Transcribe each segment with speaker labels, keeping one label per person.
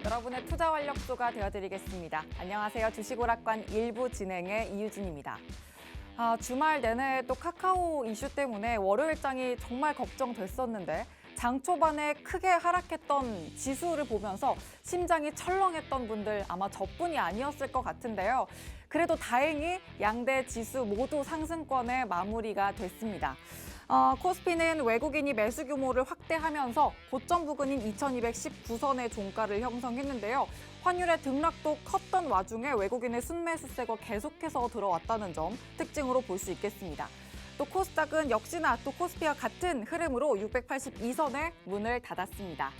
Speaker 1: 여러분의 투자 활력소가 되어드리겠습니다. 안녕하세요. 주식오락관 1부 진행의 이유진입니다. 주말 내내 또 카카오 이슈 때문에 월요일장이 정말 걱정됐었는데 장 초반에 크게 하락했던 지수를 보면서 심장이 철렁했던 분들 아마 저뿐이 아니었을 것 같은데요. 그래도 다행히 양대 지수 모두 상승권에 마무리가 됐습니다. 코스피는 외국인이 매수 규모를 확대하면서 고점 부근인 2219선의 종가를 형성했는데요. 환율의 등락도 컸던 와중에 외국인의 순매수세가 계속해서 들어왔다는 점 특징으로 볼 수 있겠습니다. 또 코스닥은 역시나 또 코스피와 같은 흐름으로 682선에 문을 닫았습니다.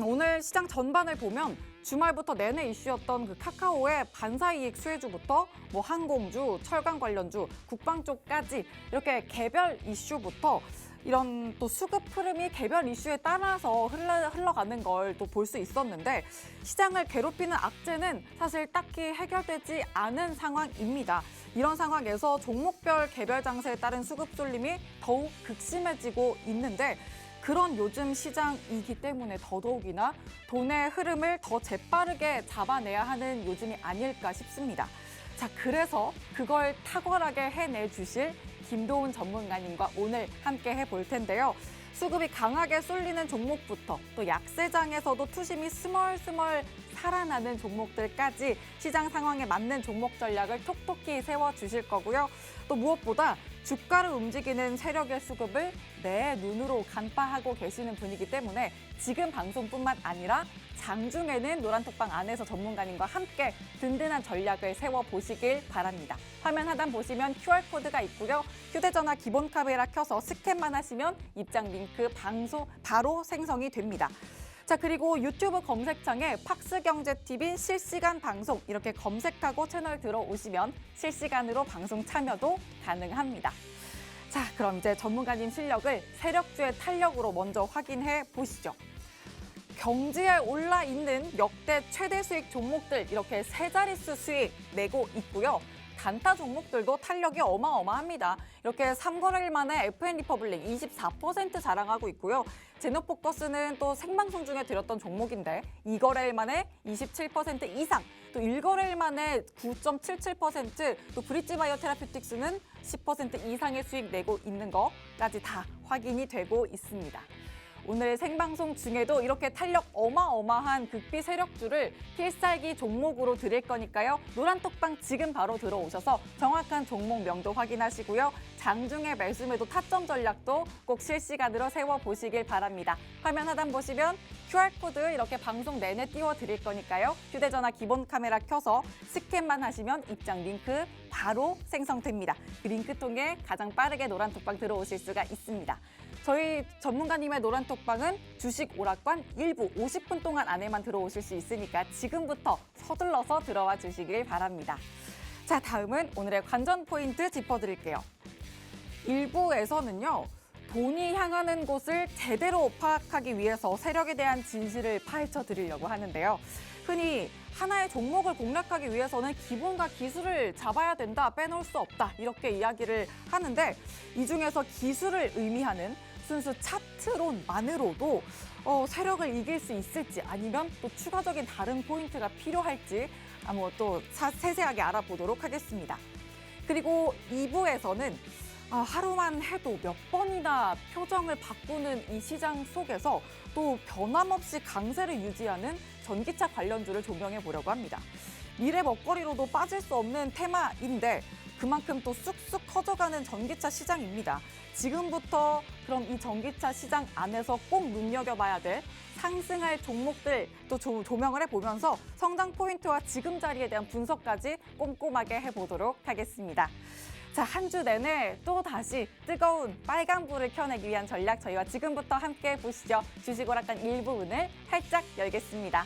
Speaker 1: 오늘 시장 전반을 보면 주말부터 내내 이슈였던 그 카카오의 반사이익 수혜주부터 항공주, 철강 관련주, 국방 쪽까지 이렇게 개별 이슈부터 이런 또 수급 흐름이 개별 이슈에 따라서 흘러가는 걸 또 볼 수 있었는데 시장을 괴롭히는 악재는 사실 딱히 해결되지 않은 상황입니다. 이런 상황에서 종목별 개별 장세에 따른 수급 쏠림이 더욱 극심해지고 있는데 그런 요즘 시장이기 때문에 더더욱이나 돈의 흐름을 더 재빠르게 잡아내야 하는 요즘이 아닐까 싶습니다. 자, 그래서 그걸 탁월하게 해내 주실 김도훈 전문가님과 오늘 함께 해볼 텐데요. 수급이 강하게 쏠리는 종목부터 또 약세장에서도 투심이 스멀스멀 살아나는 종목들까지 시장 상황에 맞는 종목 전략을 톡톡히 세워주실 거고요. 또 무엇보다 주가를 움직이는 세력의 수급을 내 눈으로 간파하고 계시는 분이기 때문에 지금 방송뿐만 아니라 장중에는 노란톡방 안에서 전문가님과 함께 든든한 전략을 세워보시길 바랍니다. 화면 하단 보시면 QR코드가 있고요. 휴대전화 기본 카메라 켜서 스캔만 하시면 입장 링크 방송 바로 생성이 됩니다. 자, 그리고 유튜브 검색창에 팍스경제TV 실시간 방송 이렇게 검색하고 채널 들어오시면 실시간으로 방송 참여도 가능합니다. 자, 그럼 이제 전문가님 실력을 세력주의 탄력으로 먼저 확인해 보시죠. 경지에 올라 있는 역대 최대 수익 종목들 이렇게 세 자릿수 수익 내고 있고요. 단타 종목들도 탄력이 어마어마합니다. 이렇게 3거래일 만에 FN리퍼블릭 24% 자랑하고 있고요. 제노포커스는 또 생방송 중에 드렸던 종목인데 2거래일 만에 27% 이상, 또 1거래일 만에 9.77%, 또 브릿지바이오 테라퓨틱스는 10% 이상의 수익 내고 있는 것까지 다 확인이 되고 있습니다. 오늘 생방송 중에도 이렇게 탄력 어마어마한 극비 세력주를 필살기 종목으로 드릴 거니까요. 노란톡방 지금 바로 들어오셔서 정확한 종목명도 확인하시고요. 장중에 매수매도 타점 전략도 꼭 실시간으로 세워보시길 바랍니다. 화면 하단 보시면 QR코드 이렇게 방송 내내 띄워드릴 거니까요. 휴대전화 기본 카메라 켜서 스캔만 하시면 입장 링크 바로 생성됩니다. 그 링크 통해 가장 빠르게 노란톡방 들어오실 수가 있습니다. 저희 전문가님의 노란톡방은 주식 오락관 1부 50분 동안 안에만 들어오실 수 있으니까 지금부터 서둘러서 들어와 주시길 바랍니다. 자, 다음은 오늘의 관전 포인트 짚어드릴게요. 1부에서는요. 돈이 향하는 곳을 제대로 파악하기 위해서 세력에 대한 진실을 파헤쳐 드리려고 하는데요. 흔히 하나의 종목을 공략하기 위해서는 기본과 기술을 잡아야 된다, 빼놓을 수 없다 이렇게 이야기를 하는데 이 중에서 기술을 의미하는 순수 차트론만으로도 세력을 이길 수 있을지 아니면 또 추가적인 다른 포인트가 필요할지 또 세세하게 알아보도록 하겠습니다. 그리고 2부에서는 하루만 해도 몇 번이나 표정을 바꾸는 이 시장 속에서 또 변함없이 강세를 유지하는 전기차 관련주를 조명해 보려고 합니다. 미래 먹거리로도 빠질 수 없는 테마인데 그만큼 또 쑥쑥 커져가는 전기차 시장입니다. 지금부터 그럼 이 전기차 시장 안에서 꼭 눈여겨봐야 될 상승할 종목들 또 조명을 해보면서 성장 포인트와 지금 자리에 대한 분석까지 꼼꼼하게 해보도록 하겠습니다. 자, 한 주 내내 또 다시 뜨거운 빨간불을 켜내기 위한 전략 저희와 지금부터 함께 보시죠. 주식오락관 1부 문을 활짝 열겠습니다.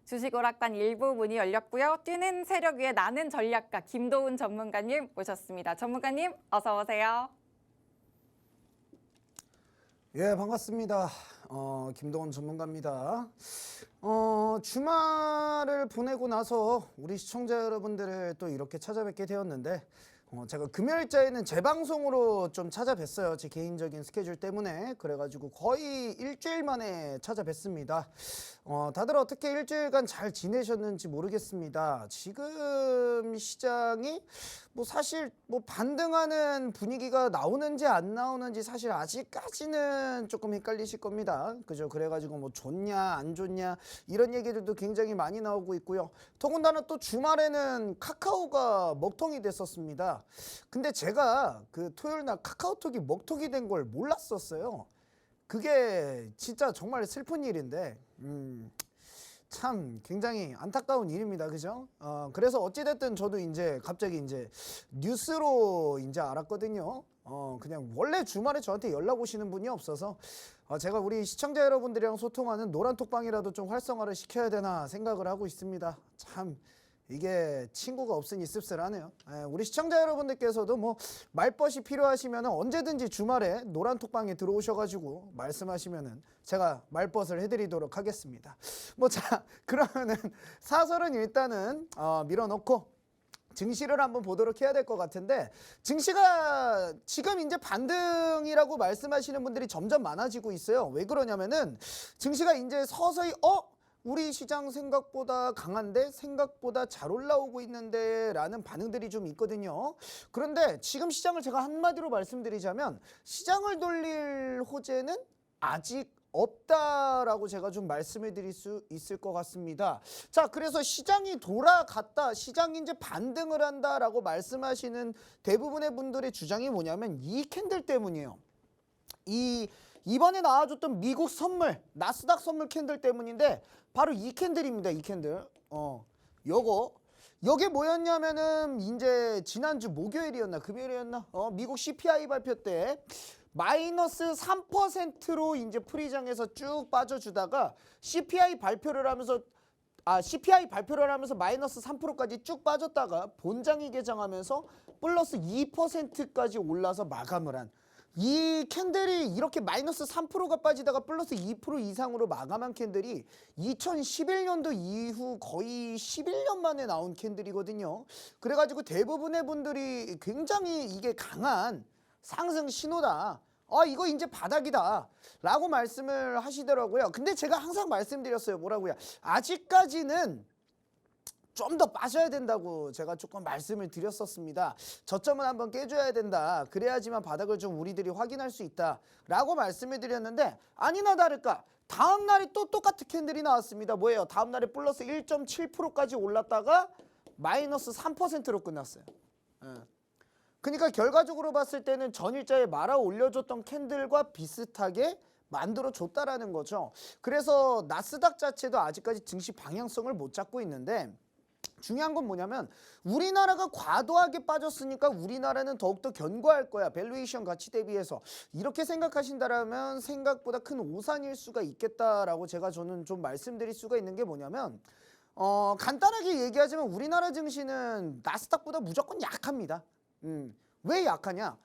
Speaker 1: 주식오락관 1부 문이 열렸고요. 뛰는 세력 위에 나는 전략가 김도훈 전문가님 모셨습니다. 전문가님 어서 오세요.
Speaker 2: 예, 반갑습니다. 김도훈 전문가입니다. 주말을 보내고 나서 우리 시청자 여러분들을 또 이렇게 찾아뵙게 되었는데 제가 금요일자에는 재방송으로 좀 찾아뵀어요. 제 개인적인 스케줄 때문에. 그래가지고 거의 일주일 만에 찾아뵀습니다. 다들 어떻게 일주일간 잘 지내셨는지 모르겠습니다. 지금 시장이 뭐 사실 뭐 반등하는 분위기가 나오는지 안 나오는지 사실 아직까지는 조금 헷갈리실 겁니다. 그죠? 그래가지고 뭐 좋냐 안 좋냐 이런 얘기들도 굉장히 많이 나오고 있고요. 더군다나 또 주말에는 카카오가 먹통이 됐었습니다. 근데 제가 그 토요일 날 카카오톡이 먹통이 된 걸 몰랐었어요. 그게 진짜 정말 슬픈 일인데 참 굉장히 안타까운 일입니다. 그죠? 그래서 어찌됐든 저도 이제 갑자기 이제 뉴스로 이제 알았거든요. 그냥 원래 주말에 저한테 연락 오시는 분이 없어서 제가 우리 시청자 여러분들이랑 소통하는 노란톡방이라도 좀 활성화를 시켜야 되나 생각을 하고 있습니다. 참 이게 친구가 없으니 씁쓸하네요. 우리 시청자 여러분들께서도 뭐 말벗이 필요하시면 언제든지 주말에 노란톡방에 들어오셔가지고 말씀하시면은 제가 말벗을 해드리도록 하겠습니다. 뭐 자 그러면은 사설은 일단은 밀어넣고 증시를 한번 보도록 해야 될 것 같은데, 증시가 지금 이제 반등이라고 말씀하시는 분들이 점점 많아지고 있어요. 왜 그러냐면은 증시가 이제 서서히 우리 시장 생각보다 강한데 생각보다 잘 올라오고 있는데 라는 반응들이 좀 있거든요. 그런데 지금 시장을 제가 한마디로 말씀드리자면 시장을 돌릴 호재는 아직 없다라고 제가 좀 말씀을 드릴 수 있을 것 같습니다. 자, 그래서 시장이 돌아갔다, 시장이 이제 반등을 한다라고 말씀하시는 대부분의 분들의 주장이 뭐냐면 이 캔들 때문이에요. 이번에 나와줬던 미국 선물, 나스닥 선물 캔들 때문인데 바로 이 캔들입니다. 이 캔들. 요게 뭐였냐면은 이제 지난주 목요일이었나 금요일이었나? 미국 CPI 발표 때 마이너스 3%로 이제 프리장에서 쭉 빠져주다가 CPI 발표를 하면서 마이너스 3%까지 쭉 빠졌다가 본장이 개장하면서 플러스 2%까지 올라서 마감을 한, 이 캔들이 이렇게 마이너스 3%가 빠지다가 플러스 2% 이상으로 마감한 캔들이 2011년도 이후 거의 11년 만에 나온 캔들이거든요. 그래가지고 대부분의 분들이 굉장히 이게 강한 상승 신호다, 이거 이제 바닥이다 라고 말씀을 하시더라고요. 근데 제가 항상 말씀드렸어요. 뭐라고요? 아직까지는 좀 더 빠져야 된다고 제가 조금 말씀을 드렸었습니다. 저점은 한번 깨줘야 된다, 그래야지만 바닥을 좀 우리들이 확인할 수 있다 라고 말씀을 드렸는데, 아니나 다를까 다음날이 또 똑같은 캔들이 나왔습니다. 뭐예요? 다음날에 플러스 1.7%까지 올랐다가 마이너스 3%로 끝났어요. 그러니까 결과적으로 봤을 때는 전일자에 말아 올려줬던 캔들과 비슷하게 만들어줬다라는 거죠. 그래서 나스닥 자체도 아직까지 증시 방향성을 못 잡고 있는데, 중요한 건 뭐냐면 우리나라가 과도하게 빠졌으니까 우리나라는 더욱더 견고할 거야, 밸류에이션 가치 대비해서, 이렇게 생각하신다면 생각보다 큰 오산일 수가 있겠다라고 저는 좀 말씀드릴 수가 있는 게 뭐냐면, 간단하게 얘기하자면 우리나라 증시는 나스닥보다 무조건 약합니다. 왜 약하냐?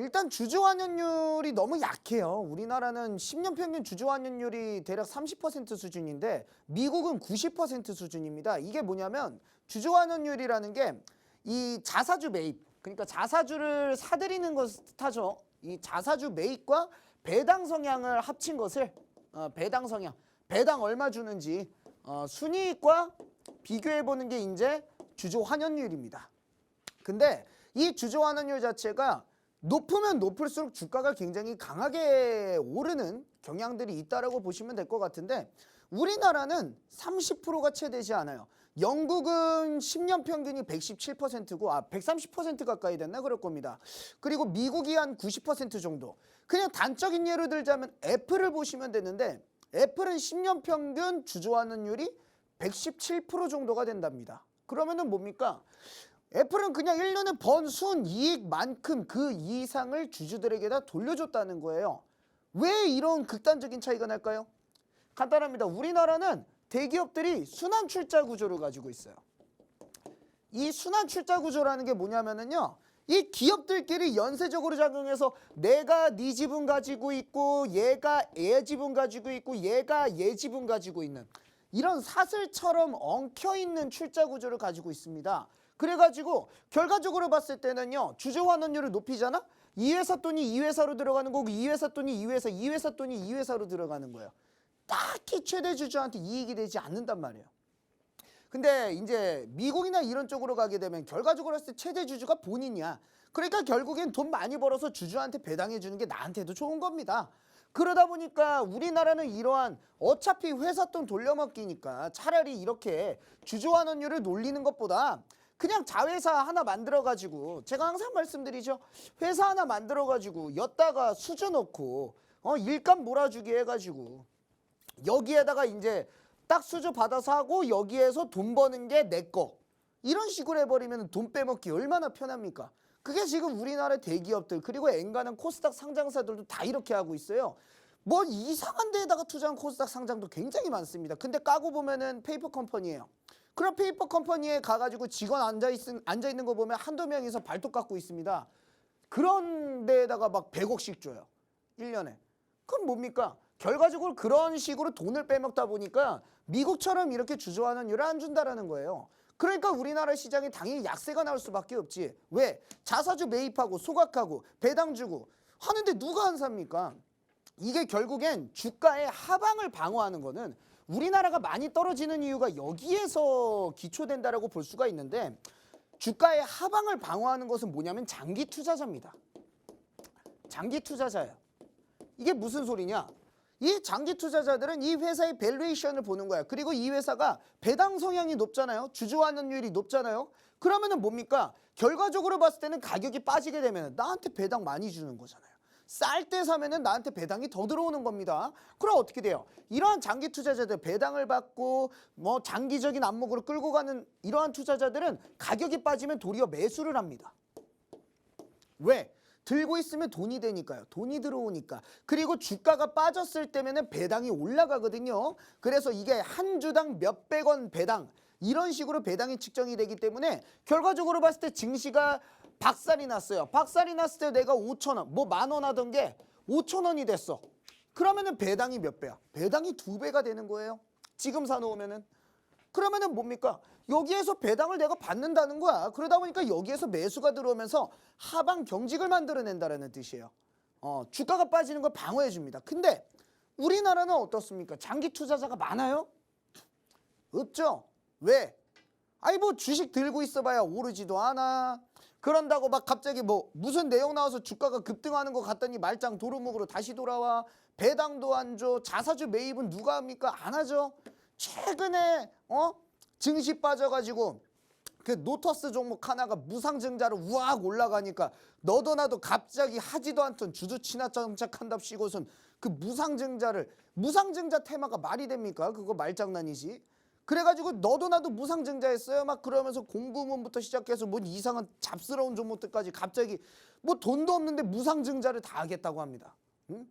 Speaker 2: 일단 주주환원율이 너무 약해요. 우리나라는 10년 평균 주주환원율이 대략 30% 수준인데 미국은 90% 수준입니다. 이게 뭐냐면 주주환원율이라는 게 이 자사주 매입, 그러니까 자사주를 사들이는 것 탓하죠. 이 자사주 매입과 배당 성향을 합친 것을 배당 성향, 배당 얼마 주는지 순이익과 비교해 보는 게 이제 주주환원율입니다. 근데 이 주주환원율 자체가 높으면 높을수록 주가가 굉장히 강하게 오르는 경향들이 있다라고 보시면 될 것 같은데, 우리나라는 30%가 채 되지 않아요. 영국은 10년 평균이 117%고 130% 가까이 됐나 그럴 겁니다. 그리고 미국이 한 90% 정도. 그냥 단적인 예로 들자면 애플을 보시면 되는데, 애플은 10년 평균 주주환원율이 117% 정도가 된답니다. 그러면은 뭡니까? 애플은 그냥 1년에 번 순이익만큼 그 이상을 주주들에게 다 돌려줬다는 거예요. 왜 이런 극단적인 차이가 날까요? 간단합니다. 우리나라는 대기업들이 순환 출자 구조를 가지고 있어요. 이 순환 출자 구조라는 게 뭐냐면은요. 이 기업들끼리 연쇄적으로 작용해서 내가 네 지분 가지고 있고 얘가 얘 지분 가지고 있고 얘가 얘 지분 가지고 있는 이런 사슬처럼 엉켜있는 출자 구조를 가지고 있습니다. 그래가지고 결과적으로 봤을 때는요. 주주 환원율을 높이잖아? 이 회사 돈이 이 회사로 들어가는 거고 이 회사 돈이 이 회사 돈이 이 회사로 들어가는 거예요. 딱히 최대 주주한테 이익이 되지 않는단 말이에요. 근데 이제 미국이나 이런 쪽으로 가게 되면 결과적으로 했을 때 최대 주주가 본인이야. 그러니까 결국엔 돈 많이 벌어서 주주한테 배당해 주는 게 나한테도 좋은 겁니다. 그러다 보니까 우리나라는 이러한 어차피 회사 돈 돌려먹기니까 차라리 이렇게 주주 환원율을 놀리는 것보다 그냥 자회사 하나 만들어가지고 제가 항상 말씀드리죠. 회사 하나 만들어가지고 엿다가 수저 넣고 일감 몰아주기 해가지고 여기에다가 이제 딱 수주 받아서 하고 여기에서 돈 버는 게 내 거. 이런 식으로 해버리면 돈 빼먹기 얼마나 편합니까? 그게 지금 우리나라 대기업들 그리고 엔간한 코스닥 상장사들도 다 이렇게 하고 있어요. 뭐 이상한 데에다가 투자한 코스닥 상장도 굉장히 많습니다. 근데 까고 보면은 페이퍼 컴퍼니예요. 그럼 페이퍼 컴퍼니에 가가지고 직원 앉아있는 거 보면 한두 명이서 발톱 깎고 있습니다. 그런 데에다가 막 100억씩 줘요. 1년에. 그럼 뭡니까? 결과적으로 그런 식으로 돈을 빼먹다 보니까 미국처럼 이렇게 주주환원율을 안 준다라는 거예요. 그러니까 우리나라 시장에 당연히 약세가 나올 수밖에 없지. 왜? 자사주 매입하고 소각하고 배당 주고 하는데 누가 안 삽니까? 이게 결국엔 주가의 하방을 방어하는 거는 우리나라가 많이 떨어지는 이유가 여기에서 기초된다라고 볼 수가 있는데 주가의 하방을 방어하는 것은 뭐냐면 장기 투자자입니다. 장기 투자자예요. 이게 무슨 소리냐? 이 장기 투자자들은 이 회사의 밸류에이션을 보는 거야. 그리고 이 회사가 배당 성향이 높잖아요. 주주 환원율이 높잖아요. 그러면은 뭡니까? 결과적으로 봤을 때는 가격이 빠지게 되면 나한테 배당 많이 주는 거잖아요. 쌀 때 사면은 나한테 배당이 더 들어오는 겁니다. 그럼 어떻게 돼요? 이러한 장기 투자자들 배당을 받고 뭐 장기적인 안목으로 끌고 가는 이러한 투자자들은 가격이 빠지면 도리어 매수를 합니다. 왜? 들고 있으면 돈이 되니까요. 돈이 들어오니까. 그리고 주가가 빠졌을 때면은 배당이 올라가거든요. 그래서 이게 한 주당 몇백 원 배당 이런 식으로 배당이 측정이 되기 때문에 결과적으로 봤을 때 증시가 박살이 났어요. 박살이 났을 때 내가 5천 원, 뭐 10,000원 하던 게 5천 원이 됐어. 그러면은 배당이 몇 배야? 배당이 2배가 되는 거예요. 지금 사놓으면은. 그러면은 뭡니까? 여기에서 배당을 내가 받는다는 거야. 그러다 보니까 여기에서 매수가 들어오면서 하방 경직을 만들어낸다는 뜻이에요. 주가가 빠지는 걸 방어해 줍니다. 근데 우리나라는 어떻습니까? 장기 투자자가 많아요? 없죠? 왜? 아니 뭐 주식 들고 있어봐야 오르지도 않아. 그런다고 막 갑자기 뭐 무슨 내용 나와서 주가가 급등하는 것 같더니 말짱 도루묵으로 다시 돌아와. 배당도 안 줘. 자사주 매입은 누가 합니까? 안 하죠. 최근에 증시 빠져가지고 그 노터스 종목 하나가 무상증자로 우악 올라가니까 너도 나도 갑자기 하지도 않던 주주 친화 정책한답시고선 그 무상증자 테마가 말이 됩니까? 그거 말장난이지. 그래가지고 너도 나도 무상증자했어요. 막 그러면서 공부문부터 시작해서 뭐 이상한 잡스러운 종목들까지 갑자기 뭐 돈도 없는데 무상증자를 다 하겠다고 합니다. 응?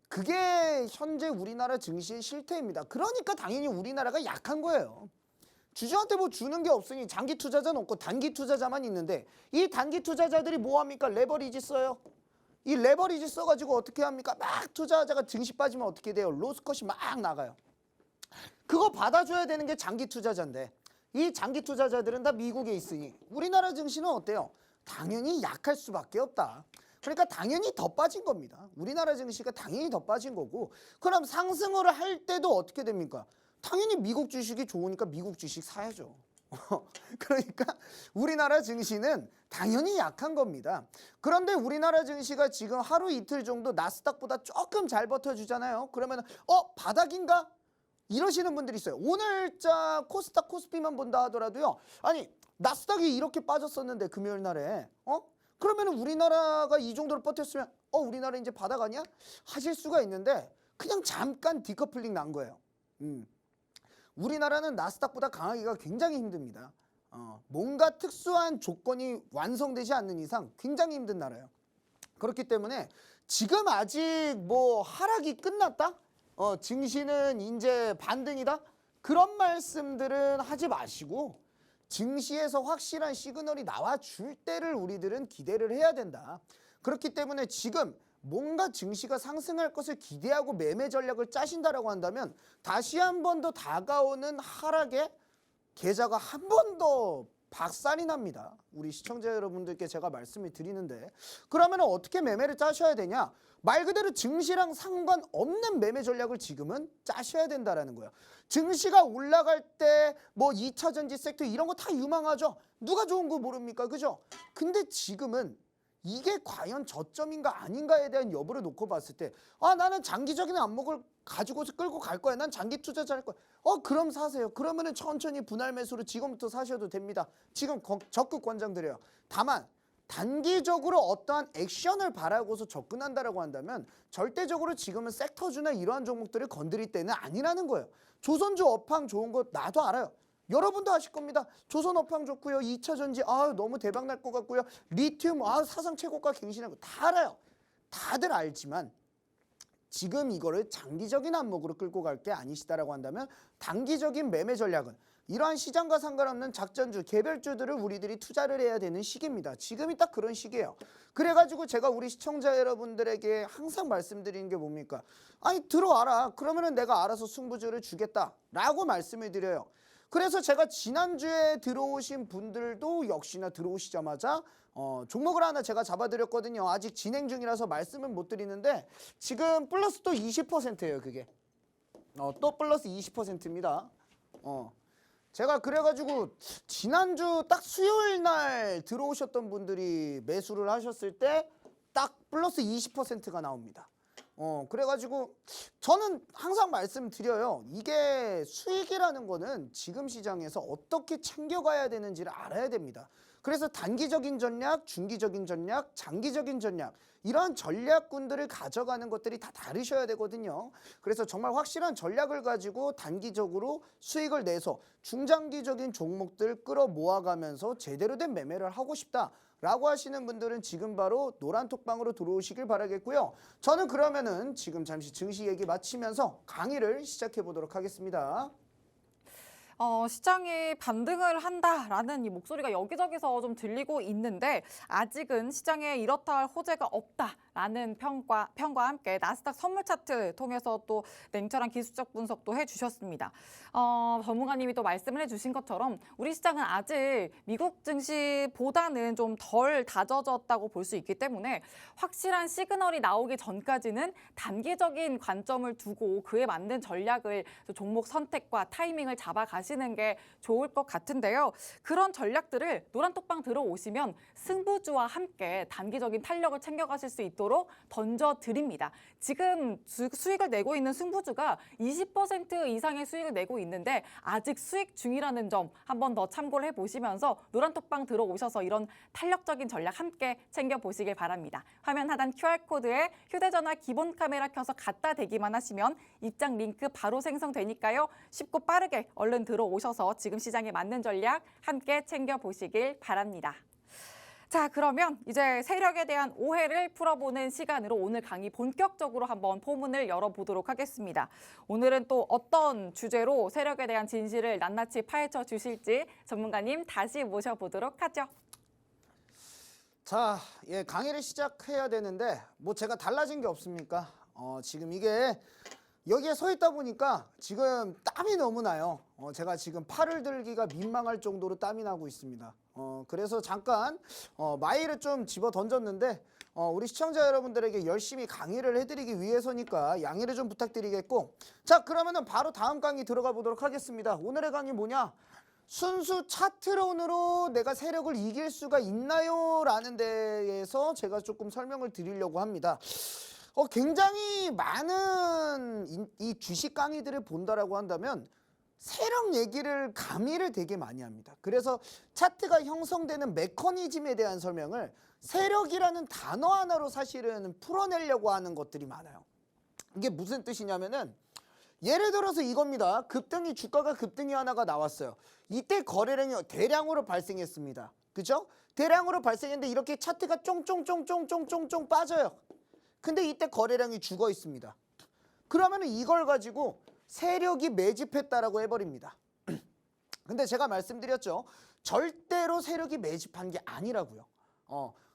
Speaker 2: 그게 현재 우리나라 증시의 실태입니다. 그러니까 당연히 우리나라가 약한 거예요. 주주한테 뭐 주는 게 없으니 장기 투자자는 없고 단기 투자자만 있는데 이 단기 투자자들이 뭐 합니까? 레버리지 써요. 이 레버리지 써가지고 어떻게 합니까? 막 투자자가 증시 빠지면 어떻게 돼요? 로스컷이 막 나가요. 그거 받아줘야 되는 게 장기 투자자인데 이 장기 투자자들은 다 미국에 있으니 우리나라 증시는 어때요? 당연히 약할 수밖에 없다. 그러니까 당연히 더 빠진 겁니다. 우리나라 증시가 당연히 더 빠진 거고 그럼 상승을 할 때도 어떻게 됩니까? 당연히 미국 주식이 좋으니까 미국 주식 사야죠. 그러니까 우리나라 증시는 당연히 약한 겁니다. 그런데 우리나라 증시가 지금 하루 이틀 정도 나스닥보다 조금 잘 버텨주잖아요. 그러면 바닥인가? 이러시는 분들이 있어요. 오늘자 코스닥 코스피만 본다 하더라도요. 아니 나스닥이 이렇게 빠졌었는데 금요일 날에 그러면 우리나라가 이 정도로 버텼으면 우리나라 이제 바닥 아니야? 하실 수가 있는데 그냥 잠깐 디커플링 난 거예요. 우리나라는 나스닥보다 강하기가 굉장히 힘듭니다. 뭔가 특수한 조건이 완성되지 않는 이상 굉장히 힘든 나라예요. 그렇기 때문에 지금 아직 뭐 하락이 끝났다? 증시는 이제 반등이다? 그런 말씀들은 하지 마시고 증시에서 확실한 시그널이 나와 줄 때를 우리들은 기대를 해야 된다. 그렇기 때문에 지금 뭔가 증시가 상승할 것을 기대하고 매매 전략을 짜신다라고 한다면 다시 한 번 더 다가오는 하락의 계좌가 한 번 더 박살이 납니다. 우리 시청자 여러분들께 제가 말씀을 드리는데 그러면 어떻게 매매를 짜셔야 되냐? 말 그대로 증시랑 상관없는 매매 전략을 지금은 짜셔야 된다라는 거예요. 증시가 올라갈 때 뭐 2차 전지 섹터 이런 거 다 유망하죠. 누가 좋은 거 모릅니까? 그죠? 근데 지금은 이게 과연 저점인가 아닌가에 대한 여부를 놓고 봤을 때 나는 장기적인 안목을 가지고서 끌고 갈 거야. 난 장기 투자자 할 거야. 그럼 사세요. 그러면은 천천히 분할 매수로 지금부터 사셔도 됩니다. 지금 적극 권장드려요. 다만 단기적으로 어떠한 액션을 바라고서 접근한다라고 한다면 절대적으로 지금은 섹터주나 이러한 종목들을 건드릴 때는 아니라는 거예요. 조선주 업황 좋은 거 나도 알아요. 여러분도 아실 겁니다. 조선 업황 좋고요. 2차 전지 너무 대박 날 것 같고요. 리튬 사상 최고가 갱신하고 다 알아요. 다들 알지만 지금 이거를 장기적인 안목으로 끌고 갈 게 아니시다라고 한다면 단기적인 매매 전략은 이러한 시장과 상관없는 작전주, 개별주들을 우리들이 투자를 해야 되는 시기입니다. 지금이 딱 그런 시기예요. 그래가지고 제가 우리 시청자 여러분들에게 항상 말씀드리는 게 뭡니까? 들어와라. 그러면은 내가 알아서 승부주를 주겠다라고 말씀을 드려요. 그래서 제가 지난주에 들어오신 분들도 역시나 들어오시자마자 종목을 하나 제가 잡아드렸거든요. 아직 진행 중이라서 말씀은 못 드리는데 지금 플러스 또 20%예요. 그게 또 플러스 20%입니다. 제가 그래가지고 지난주 딱 수요일 날 들어오셨던 분들이 매수를 하셨을 때 딱 플러스 20%가 나옵니다. 그래가지고 저는 항상 말씀드려요. 이게 수익이라는 거는 지금 시장에서 어떻게 챙겨가야 되는지를 알아야 됩니다. 그래서 단기적인 전략, 중기적인 전략, 장기적인 전략 이러한 전략군들을 가져가는 것들이 다 다르셔야 되거든요. 그래서 정말 확실한 전략을 가지고 단기적으로 수익을 내서 중장기적인 종목들 끌어모아가면서 제대로 된 매매를 하고 싶다라고 하시는 분들은 지금 바로 노란톡방으로 들어오시길 바라겠고요. 저는 그러면은 지금 잠시 증시 얘기 마치면서 강의를 시작해 보도록 하겠습니다.
Speaker 1: 시장이 반등을 한다라는 이 목소리가 여기저기서 좀 들리고 있는데 아직은 시장에 이렇다 할 호재가 없다라는 평과 함께 나스닥 선물 차트 통해서 또 냉철한 기술적 분석도 해주셨습니다. 전문가님이 또 말씀을 해주신 것처럼 우리 시장은 아직 미국 증시보다는 좀 덜 다져졌다고 볼 수 있기 때문에 확실한 시그널이 나오기 전까지는 단기적인 관점을 두고 그에 맞는 전략을 종목 선택과 타이밍을 잡아가시는 게 좋을 것 같은데요. 그런 전략들을 노란톡방 들어오시면 승부주와 함께 단기적인 탄력을 챙겨가실 수 있도록 던져드립니다. 지금 수익을 내고 있는 승부주가 20% 이상의 수익을 내고 있는데 아직 수익 중이라는 점 한 번 더 참고를 해보시면서 노란톡방 들어오셔서 이런 탄력적인 전략 함께 챙겨보시길 바랍니다. 화면 하단 QR코드에 휴대전화 기본 카메라 켜서 갖다 대기만 하시면 입장 링크 바로 생성되니까요. 쉽고 빠르게 얼른 들어오셔서 지금 시장에 맞는 전략 함께 챙겨보시길 바랍니다. 자, 그러면 이제 세력에 대한 오해를 풀어보는 시간으로 오늘 강의 본격적으로 한번 포문을 열어보도록 하겠습니다. 오늘은 또 어떤 주제로 세력에 대한 진실을 낱낱이 파헤쳐 주실지 전문가님 다시 모셔보도록 하죠.
Speaker 2: 자, 강의를 시작해야 되는데 뭐 제가 달라진 게 없습니까? 지금 이게 여기에 서 있다 보니까 지금 땀이 너무 나요. 제가 지금 팔을 들기가 민망할 정도로 땀이 나고 있습니다. 그래서 잠깐 마일을 좀 집어 던졌는데 우리 시청자 여러분들에게 열심히 강의를 해드리기 위해서니까 양해를 좀 부탁드리겠고, 자, 그러면은 바로 다음 강의 들어가 보도록 하겠습니다. 오늘의 강의 뭐냐? 순수 차트론으로 내가 세력을 이길 수가 있나요? 라는 데에서 제가 조금 설명을 드리려고 합니다. 굉장히 많은 이 주식 강의들을 본다라고 한다면 세력 얘기를 가미를 되게 많이 합니다. 그래서 차트가 형성되는 메커니즘에 대한 설명을 세력이라는 단어 하나로 사실은 풀어내려고 하는 것들이 많아요. 이게 무슨 뜻이냐면은 예를 들어서 이겁니다. 급등이 주가가 급등이 하나가 나왔어요. 이때 거래량이 대량으로 발생했습니다. 그죠? 대량으로 발생했는데 이렇게 차트가 쫑쫑쫑쫑쫑쫑쫑 빠져요. 근데 이때 거래량이 죽어 있습니다. 그러면 이걸 가지고 세력이 매집했다라고 해버립니다. 근데 제가 말씀드렸죠. 절대로 세력이 매집한 게 아니라고요.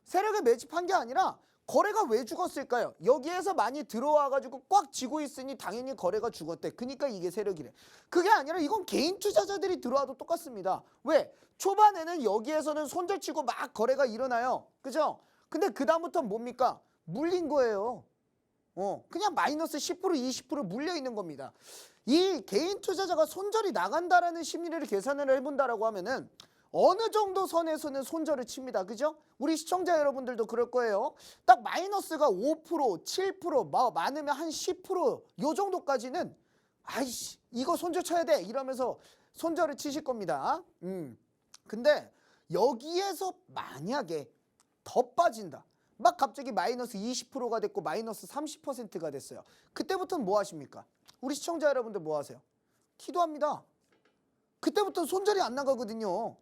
Speaker 2: 세력이 매집한 게 아니라 거래가 왜 죽었을까요? 여기에서 많이 들어와가지고 꽉 쥐고 있으니 당연히 거래가 죽었대. 그러니까 이게 세력이래. 그게 아니라 이건 개인 투자자들이 들어와도 똑같습니다. 왜? 초반에는 여기에서는 손절치고 막 거래가 일어나요. 그죠? 근데 그 다음부터 뭡니까? 물린 거예요. 그냥 마이너스 10% 20% 물려 있는 겁니다. 이 개인 투자자가 손절이 나간다라는 심리를 계산을 해본다라고 하면은 어느 정도 선에서는 손절을 칩니다. 그죠? 우리 시청자 여러분들도 그럴 거예요. 딱 마이너스가 5%, 7%, 많으면 한 10%요 정도까지는 아이씨 이거 손절 쳐야 돼 이러면서 손절을 치실 겁니다. 근데 여기에서 만약에 더 빠진다. 막 갑자기 마이너스 20%가 됐고 마이너스 30%가 됐어요. 그때부터는 뭐 하십니까? 우리 시청자 여러분들 뭐 하세요? 기도합니다. 그때부터 손절이 안 나가거든요.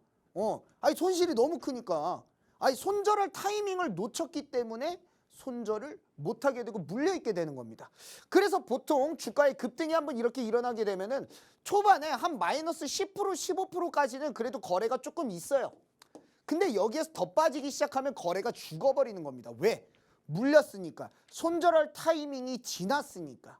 Speaker 2: 아니 손실이 너무 크니까. 아니 손절할 타이밍을 놓쳤기 때문에 손절을 못하게 되고 물려있게 되는 겁니다. 그래서 보통 주가의 급등이 한번 이렇게 일어나게 되면은 초반에 한 마이너스 10% 15%까지는 그래도 거래가 조금 있어요. 근데 여기에서 더 빠지기 시작하면 거래가 죽어버리는 겁니다. 왜? 물렸으니까. 손절할 타이밍이 지났으니까.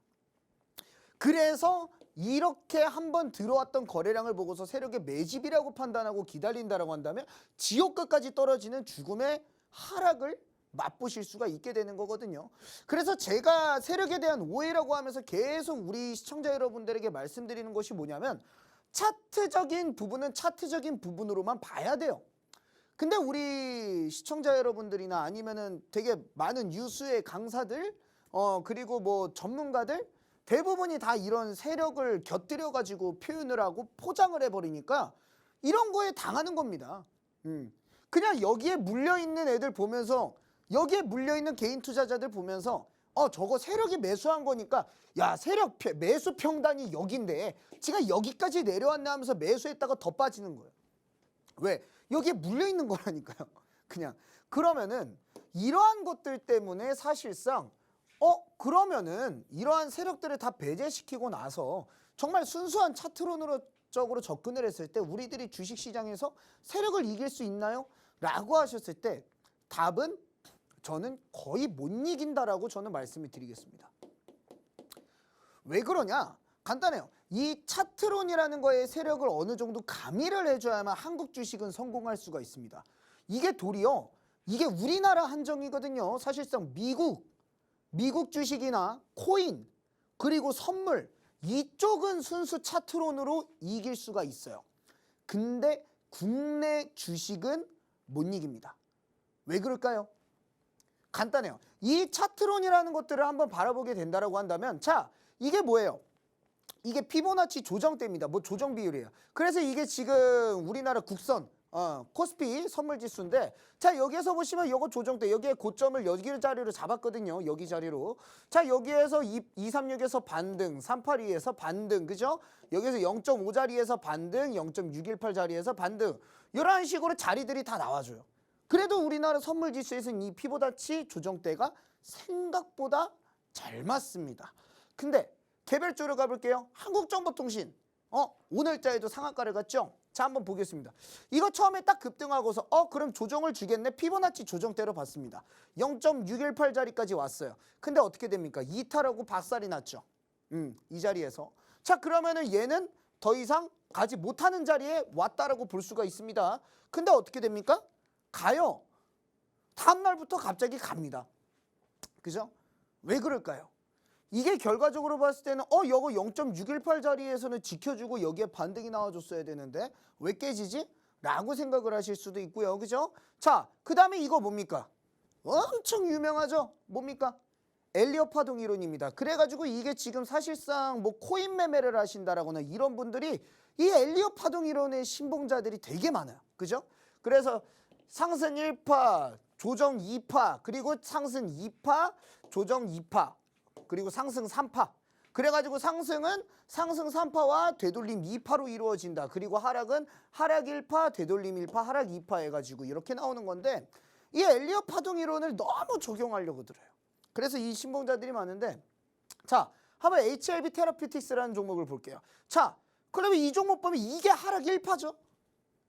Speaker 2: 그래서 이렇게 한번 들어왔던 거래량을 보고서 세력의 매집이라고 판단하고 기다린다라고 한다면 지옥 끝까지 떨어지는 죽음의 하락을 맛보실 수가 있게 되는 거거든요. 그래서 제가 세력에 대한 오해라고 하면서 계속 우리 시청자 여러분들에게 말씀드리는 것이 뭐냐면 차트적인 부분은 차트적인 부분으로만 봐야 돼요. 근데 우리 시청자 여러분들이나 아니면은 되게 많은 유수의 강사들 그리고 뭐 전문가들 대부분이 다 이런 세력을 곁들여 가지고 표현을 하고 포장을 해버리니까 이런 거에 당하는 겁니다. 그냥 여기에 물려있는 애들 보면서 여기에 물려있는 개인 투자자들 보면서 저거 세력이 매수한 거니까 야 세력 매수 평단이 여긴데 지가 여기까지 내려왔네 하면서 매수했다가 더 빠지는 거예요. 왜? 여기에 물려있는 거라니까요. 그냥 그러면은 이러한 것들 때문에 사실상 그러면은 이러한 세력들을 다 배제시키고 나서 정말 순수한 차트론으로 접근을 했을 때 우리들이 주식시장에서 세력을 이길 수 있나요? 라고 하셨을 때 답은 저는 거의 못 이긴다라고 저는 말씀을 드리겠습니다. 왜 그러냐? 간단해요. 이 차트론이라는 거에 세력을 어느 정도 가미를 해줘야만 한국 주식은 성공할 수가 있습니다. 이게 도리어 이게 우리나라 한정이거든요. 사실상 미국 주식이나 코인 그리고 선물 이쪽은 순수 차트론으로 이길 수가 있어요. 근데 국내 주식은 못 이깁니다. 왜 그럴까요? 간단해요. 이 차트론이라는 것들을 한번 바라보게 된다라고 한다면 자 이게 뭐예요? 이게 피보나치 조정대입니다. 뭐 조정 비율이에요. 그래서 이게 지금 우리나라 국선 코스피 선물지수인데 자 여기에서 보시면 요거 조정대 여기에 고점을 여기 자리로 잡았거든요. 여기 자리로. 자 여기에서 236에서 반등 382에서 반등 그죠? 여기에서 0.5 자리에서 반등 0.618 자리에서 반등 이런 식으로 자리들이 다 나와줘요. 그래도 우리나라 선물지수에서는 이 피보나치 조정대가 생각보다 잘 맞습니다. 근데 개별적으로 가볼게요. 한국정보통신 오늘자에도 상한가를 갔죠? 자 한번 보겠습니다. 이거 처음에 딱 급등하고서 그럼 조정을 주겠네. 피보나치 조정대로 봤습니다. 0.618 자리까지 왔어요. 근데 어떻게 됩니까? 이탈하고 박살이 났죠. 이 자리에서. 자 그러면은 얘는 더 이상 가지 못하는 자리에 왔다라고 볼 수가 있습니다. 근데 어떻게 됩니까? 가요. 다음 날부터 갑자기 갑니다. 그죠? 왜 그럴까요? 이게 결과적으로 봤을 때는 이거 0.618 자리에서는 지켜주고 여기에 반등이 나와줬어야 되는데 왜 깨지지? 라고 생각을 하실 수도 있고요. 그죠? 자, 그 다음에 이거 뭡니까? 엄청 유명하죠? 뭡니까? 엘리엇 파동 이론입니다. 그래가지고 이게 지금 사실상 뭐 코인 매매를 하신다라거나 이런 분들이 이 엘리엇 파동 이론의 신봉자들이 되게 많아요. 그죠? 그래서 상승 1파, 조정 2파, 그리고 상승 2파, 조정 2파, 그리고 상승 3파. 그래가지고 상승은 상승 3파와 되돌림 2파로 이루어진다. 그리고 하락은 하락 1파, 되돌림 1파, 하락 2파 해가지고 이렇게 나오는 건데 이 엘리엇 파동 이론을 너무 적용하려고 들어요. 그래서 이 신봉자들이 많은데 자 한번 HLB 테라피틱스라는 종목을 볼게요. 자, 그러면 이 종목 보면 이게 하락 1파죠.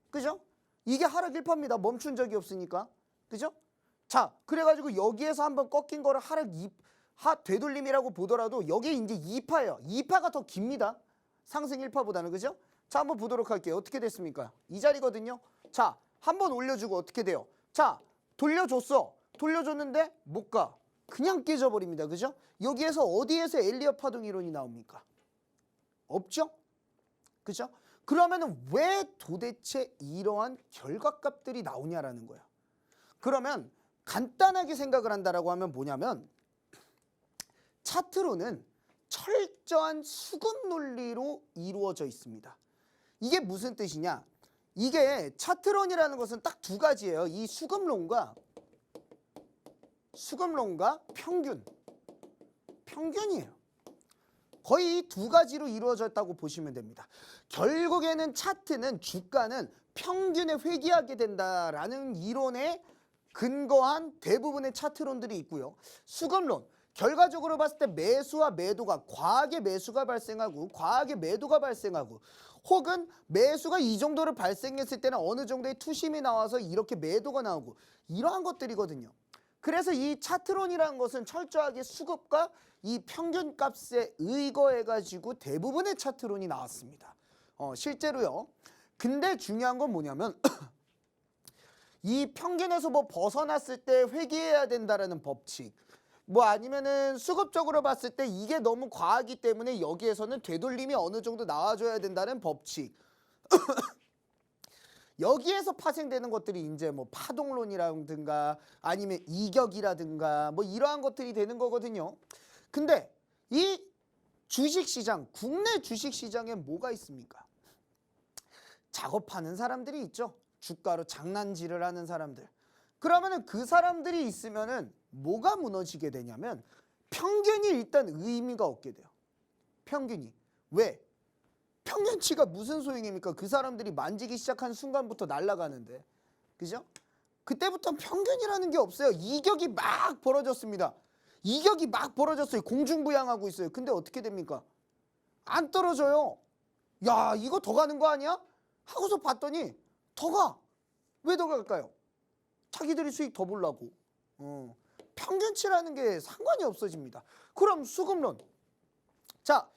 Speaker 2: 그죠? 이게 하락 1파입니다. 멈춘 적이 없으니까. 그죠? 자, 그래가지고 여기에서 한번 꺾인 거를 하락 2, 되돌림이라고 보더라도 여기 이제 2파예요. 2파가 더 깁니다. 상승 1파보다는. 그죠? 자, 한번 보도록 할게요. 어떻게 됐습니까? 이 자리거든요. 자, 한번 올려주고 어떻게 돼요? 자, 돌려줬어. 돌려줬는데 못 가. 그냥 깨져버립니다. 그죠? 여기에서 어디에서 엘리엇 파동 이론이 나옵니까? 없죠? 그죠? 그러면은 왜 도대체 이러한 결과값들이 나오냐라는 거야. 그러면 간단하게 생각을 한다라고 하면 뭐냐면 차트로는 철저한 수급 논리로 이루어져 있습니다. 이게 무슨 뜻이냐? 이게 차트론이라는 것은 딱 두 가지예요. 이 수급론과 평균이에요. 거의 두 가지로 이루어졌다고 보시면 됩니다. 결국에는 차트는 주가는 평균에 회귀하게 된다라는 이론에 근거한 대부분의 차트론들이 있고요. 수급론, 결과적으로 봤을 때 매수와 매도가 과하게 매수가 발생하고 과하게 매도가 발생하고 혹은 매수가 이 정도를 발생했을 때는 어느 정도의 투심이 나와서 이렇게 매도가 나오고 이러한 것들이거든요. 그래서 이 차트론이라는 것은 철저하게 수급과 이 평균값에 의거해가지고 대부분의 차트론이 나왔습니다. 실제로요. 근데 중요한 건 뭐냐면 이 평균에서 뭐 벗어났을 때 회귀해야 된다라는 법칙, 뭐 아니면은 수급적으로 봤을 때 이게 너무 과하기 때문에 여기에서는 되돌림이 어느 정도 나와줘야 된다는 법칙. 여기에서 파생되는 것들이 이제 뭐 파동론이라든가 아니면 이격이라든가 뭐 이러한 것들이 되는 거거든요. 근데 이 주식시장, 국내 주식시장에 뭐가 있습니까? 작업하는 사람들이 있죠. 주가로 장난질을 하는 사람들. 그러면은 그 사람들이 있으면은 뭐가 무너지게 되냐면 평균이 일단 의미가 없게 돼요. 평균이. 왜? 평균치가 무슨 소용입니까? 그 사람들이 만지기 시작한 순간부터 날아가는데. 그죠? 그때부터 평균이라는 게 없어요. 이격이 막 벌어졌습니다. 이격이 막 벌어졌어요. 공중부양하고 있어요. 근데 어떻게 됩니까? 안 떨어져요. 야, 이거 더 가는 거 아니야? 하고서 봤더니 더 가. 왜 더 갈까요? 자기들이 수익 더 보려고. 평균치라는 게 상관이 없어집니다. 그럼 수급론. 자,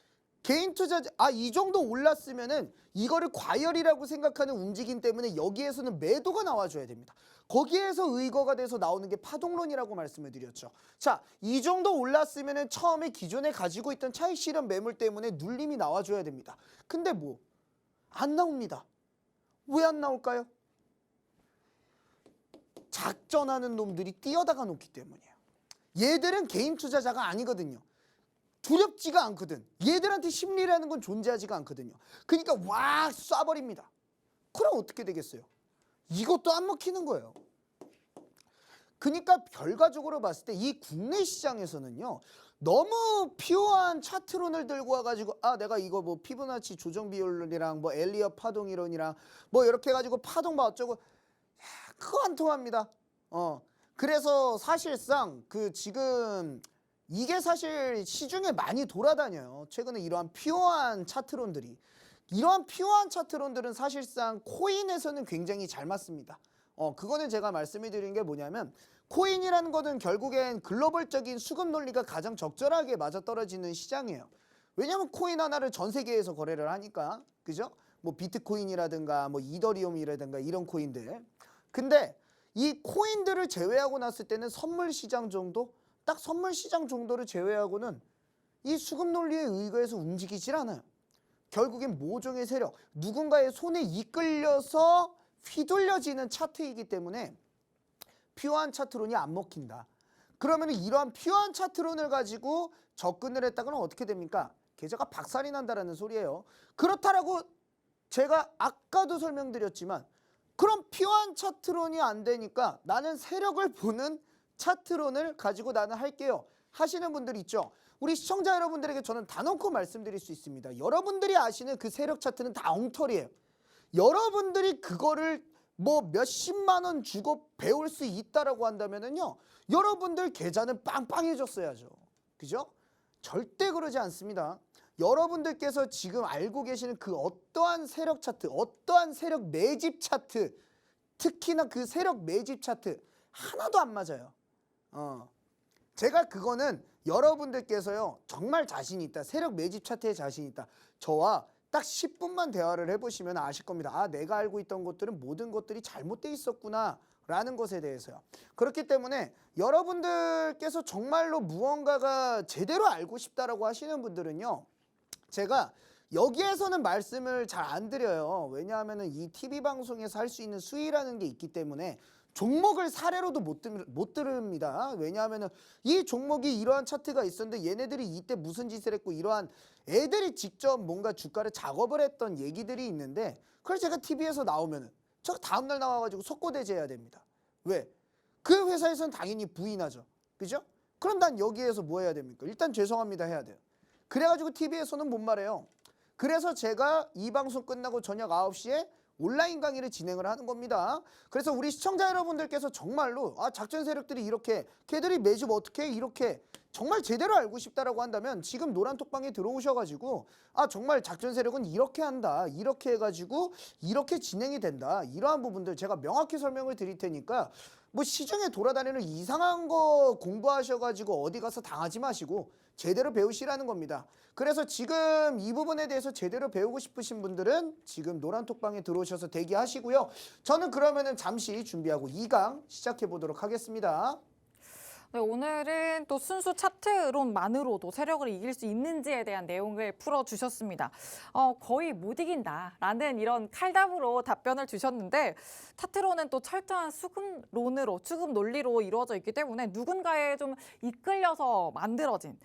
Speaker 2: 개인 투자자, 이 정도 올랐으면은 이거를 과열이라고 생각하는 움직임 때문에 여기에서는 매도가 나와줘야 됩니다. 거기에서 의거가 돼서 나오는 게 파동론이라고 말씀을 드렸죠. 자, 이 정도 올랐으면은 처음에 기존에 가지고 있던 차익 실현 매물 때문에 눌림이 나와줘야 됩니다. 근데 뭐 안 나옵니다. 왜 안 나올까요? 작전하는 놈들이 뛰어다가 놓기 때문이에요. 얘들은 개인 투자자가 아니거든요. 두렵지가 않거든. 얘들한테 심리라는 건 존재하지가 않거든요. 그러니까 와 쏴버립니다. 그럼 어떻게 되겠어요? 이것도 안 먹히는 거예요. 그러니까 결과적으로 봤을 때 이 국내 시장에서는요. 너무 피오한 차트론을 들고 와가지고 내가 이거 뭐 피보나치 조정 비율이랑 뭐 엘리엇 파동 이론이랑 뭐 이렇게 해가지고 파동 봐 어쩌고 그거 안 통합니다. 그래서 사실상 그 지금 이게 사실 시중에 많이 돌아다녀요. 최근에 이러한 피오한 차트론들이. 이러한 피오한 차트론들은 사실상 코인에서는 굉장히 잘 맞습니다. 그거는 제가 말씀을 드린 게 뭐냐면 코인이라는 거는 결국엔 글로벌적인 수급 논리가 가장 적절하게 맞아떨어지는 시장이에요. 왜냐하면 코인 하나를 전 세계에서 거래를 하니까. 그죠? 뭐 비트코인이라든가 뭐 이더리움이라든가 이런 코인들. 근데 이 코인들을 제외하고 났을 때는 선물 시장 정도? 딱 선물 시장 정도를 제외하고는 이 수급 논리에 의거해서 움직이질 않아요. 결국엔 모종의 세력, 누군가의 손에 이끌려서 휘둘려지는 차트이기 때문에 피오한 차트론이 안 먹힌다. 그러면 이러한 피오한 차트론을 가지고 접근을 했다가는 어떻게 됩니까? 계좌가 박살이 난다라는 소리예요. 그렇다라고 제가 아까도 설명드렸지만 그럼 피오한 차트론이 안 되니까 나는 세력을 보는 차트론을 가지고 나는 할게요 하시는 분들 있죠. 우리 시청자 여러분들에게 저는 단언코 말씀드릴 수 있습니다. 여러분들이 아시는 그 세력 차트는 다 엉터리예요. 여러분들이 그거를 뭐 몇십만 원 주고 배울 수 있다라고 한다면은요. 여러분들 계좌는 빵빵해졌어야죠. 그죠? 절대 그러지 않습니다. 여러분들께서 지금 알고 계시는 그 어떠한 세력 차트, 어떠한 세력 매집 차트, 특히나 그 세력 매집 차트 하나도 안 맞아요. 제가 그거는 여러분들께서요 정말 자신 있다, 세력 매집 차트에 자신 있다, 저와 딱 10분만 대화를 해보시면 아실 겁니다. 아, 내가 알고 있던 것들은 모든 것들이 잘못돼 있었구나 라는 것에 대해서요. 그렇기 때문에 여러분들께서 정말로 무언가가 제대로 알고 싶다라고 하시는 분들은요, 제가 여기에서는 말씀을 잘 안 드려요. 왜냐하면 이 TV 방송에서 할 수 있는 수위라는 게 있기 때문에 종목을 사례로도 못 들읍니다. 왜냐하면 이 종목이 이러한 차트가 있었는데 얘네들이 이때 무슨 짓을 했고, 이러한 애들이 직접 뭔가 주가를 작업을 했던 얘기들이 있는데, 그걸 제가 TV에서 나오면은 저 다음날 나와가지고 속고대제해야 됩니다. 왜? 그 회사에서는 당연히 부인하죠. 그죠? 그럼 난 여기에서 뭐 해야 됩니까? 일단 죄송합니다 해야 돼요. 그래가지고 TV에서는 못 말해요. 그래서 제가 이 방송 끝나고 저녁 9시에 온라인 강의를 진행을 하는 겁니다. 그래서 우리 시청자 여러분들께서 정말로 작전 세력들이 이렇게, 걔들이 매주 어떻게 이렇게 정말 제대로 알고 싶다라고 한다면 지금 노란톡방에 들어오셔가지고 정말 작전 세력은 이렇게 한다, 이렇게 해가지고 이렇게 진행이 된다, 이러한 부분들 제가 명확히 설명을 드릴 테니까 뭐 시중에 돌아다니는 이상한 거 공부하셔가지고 어디 가서 당하지 마시고 제대로 배우시라는 겁니다. 그래서 지금 이 부분에 대해서 제대로 배우고 싶으신 분들은 지금 노란톡방에 들어오셔서 대기하시고요. 저는 그러면은 잠시 준비하고 2강 시작해 보도록 하겠습니다.
Speaker 1: 네, 오늘은 또 순수 차트론만으로도 세력을 이길 수 있는지에 대한 내용을 풀어주셨습니다. 거의 못 이긴다라는 이런 칼답으로 답변을 주셨는데, 차트론은 또 철저한 수급론으로, 수급 논리로 이루어져 있기 때문에 누군가에 좀 이끌려서 만들어진,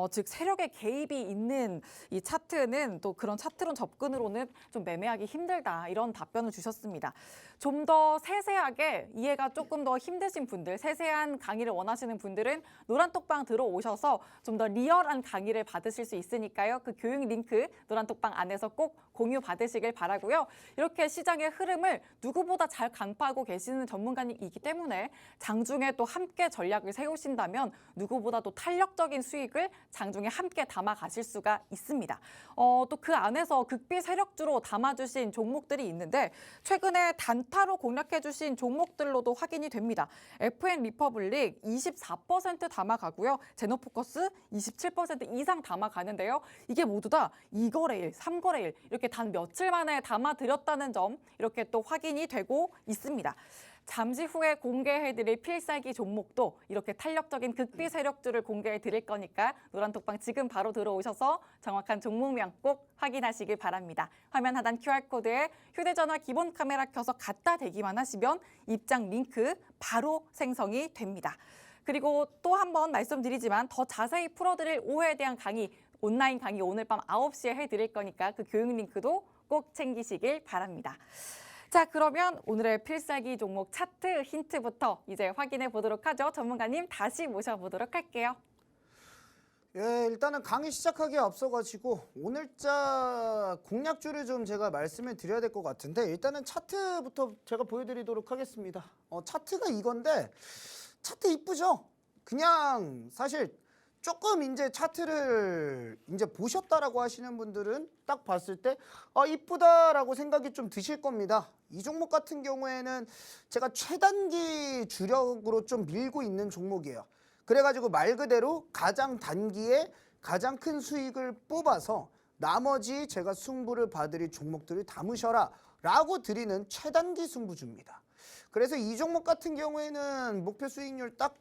Speaker 1: 즉 세력의 개입이 있는 이 차트는 또 그런 차트론 접근으로는 좀 매매하기 힘들다, 이런 답변을 주셨습니다. 좀 더 세세하게 이해가 조금 더 힘드신 분들, 세세한 강의를 원하시는 분들은 노란톡방 들어오셔서 좀 더 리얼한 강의를 받으실 수 있으니까요. 그 교육 링크 노란톡방 안에서 꼭 공유 받으시길 바라고요. 이렇게 시장의 흐름을 누구보다 잘 간파하고 계시는 전문가이기 때문에 장중에 또 함께 전략을 세우신다면 누구보다도 탄력적인 수익을 장중에 함께 담아 가실 수가 있습니다. 또 그 안에서 극비 세력주로 담아주신 종목들이 있는데, 최근에 단타로 공략해주신 종목들로도 확인이 됩니다. FN 리퍼블릭 24% 담아가고요. 제노포커스 27% 이상 담아가는데요. 이게 모두 다 2거래일, 3거래일 이렇게 단 며칠 만에 담아드렸다는 점, 이렇게 또 확인이 되고 있습니다. 잠시 후에 공개해드릴 필살기 종목도 이렇게 탄력적인 극비 세력주를 공개해드릴 거니까 노란톡방 지금 바로 들어오셔서 정확한 종목명 꼭 확인하시길 바랍니다. 화면 하단 QR코드에 휴대전화 기본 카메라 켜서 갖다 대기만 하시면 입장 링크 바로 생성이 됩니다. 그리고 또 한 번 말씀드리지만 더 자세히 풀어드릴 오해에 대한 강의, 온라인 강의 오늘 밤 9시에 해드릴 거니까 그 교육 링크도 꼭 챙기시길 바랍니다. 자, 그러면 오늘의 필살기 종목 차트 힌트부터 이제 확인해 보도록 하죠. 전문가님 다시 모셔보도록 할게요.
Speaker 2: 예, 일단은 강의 시작하기에 앞서가지고 오늘자 공략주를 좀 제가 말씀을 드려야 될 것 같은데, 일단은 차트부터 제가 보여드리도록 하겠습니다. 차트가 이건데, 차트 이쁘죠? 그냥 사실 조금 이제 차트를 이제 보셨다라고 하시는 분들은 딱 봤을 때 이쁘다라고 생각이 좀 드실 겁니다. 이 종목 같은 경우에는 제가 최단기 주력으로 좀 밀고 있는 종목이에요. 그래가지고 말 그대로 가장 단기에 가장 큰 수익을 뽑아서 나머지 제가 승부를 봐드릴 종목들을 담으셔라 라고 드리는 최단기 승부주입니다. 그래서 이 종목 같은 경우에는 목표 수익률 딱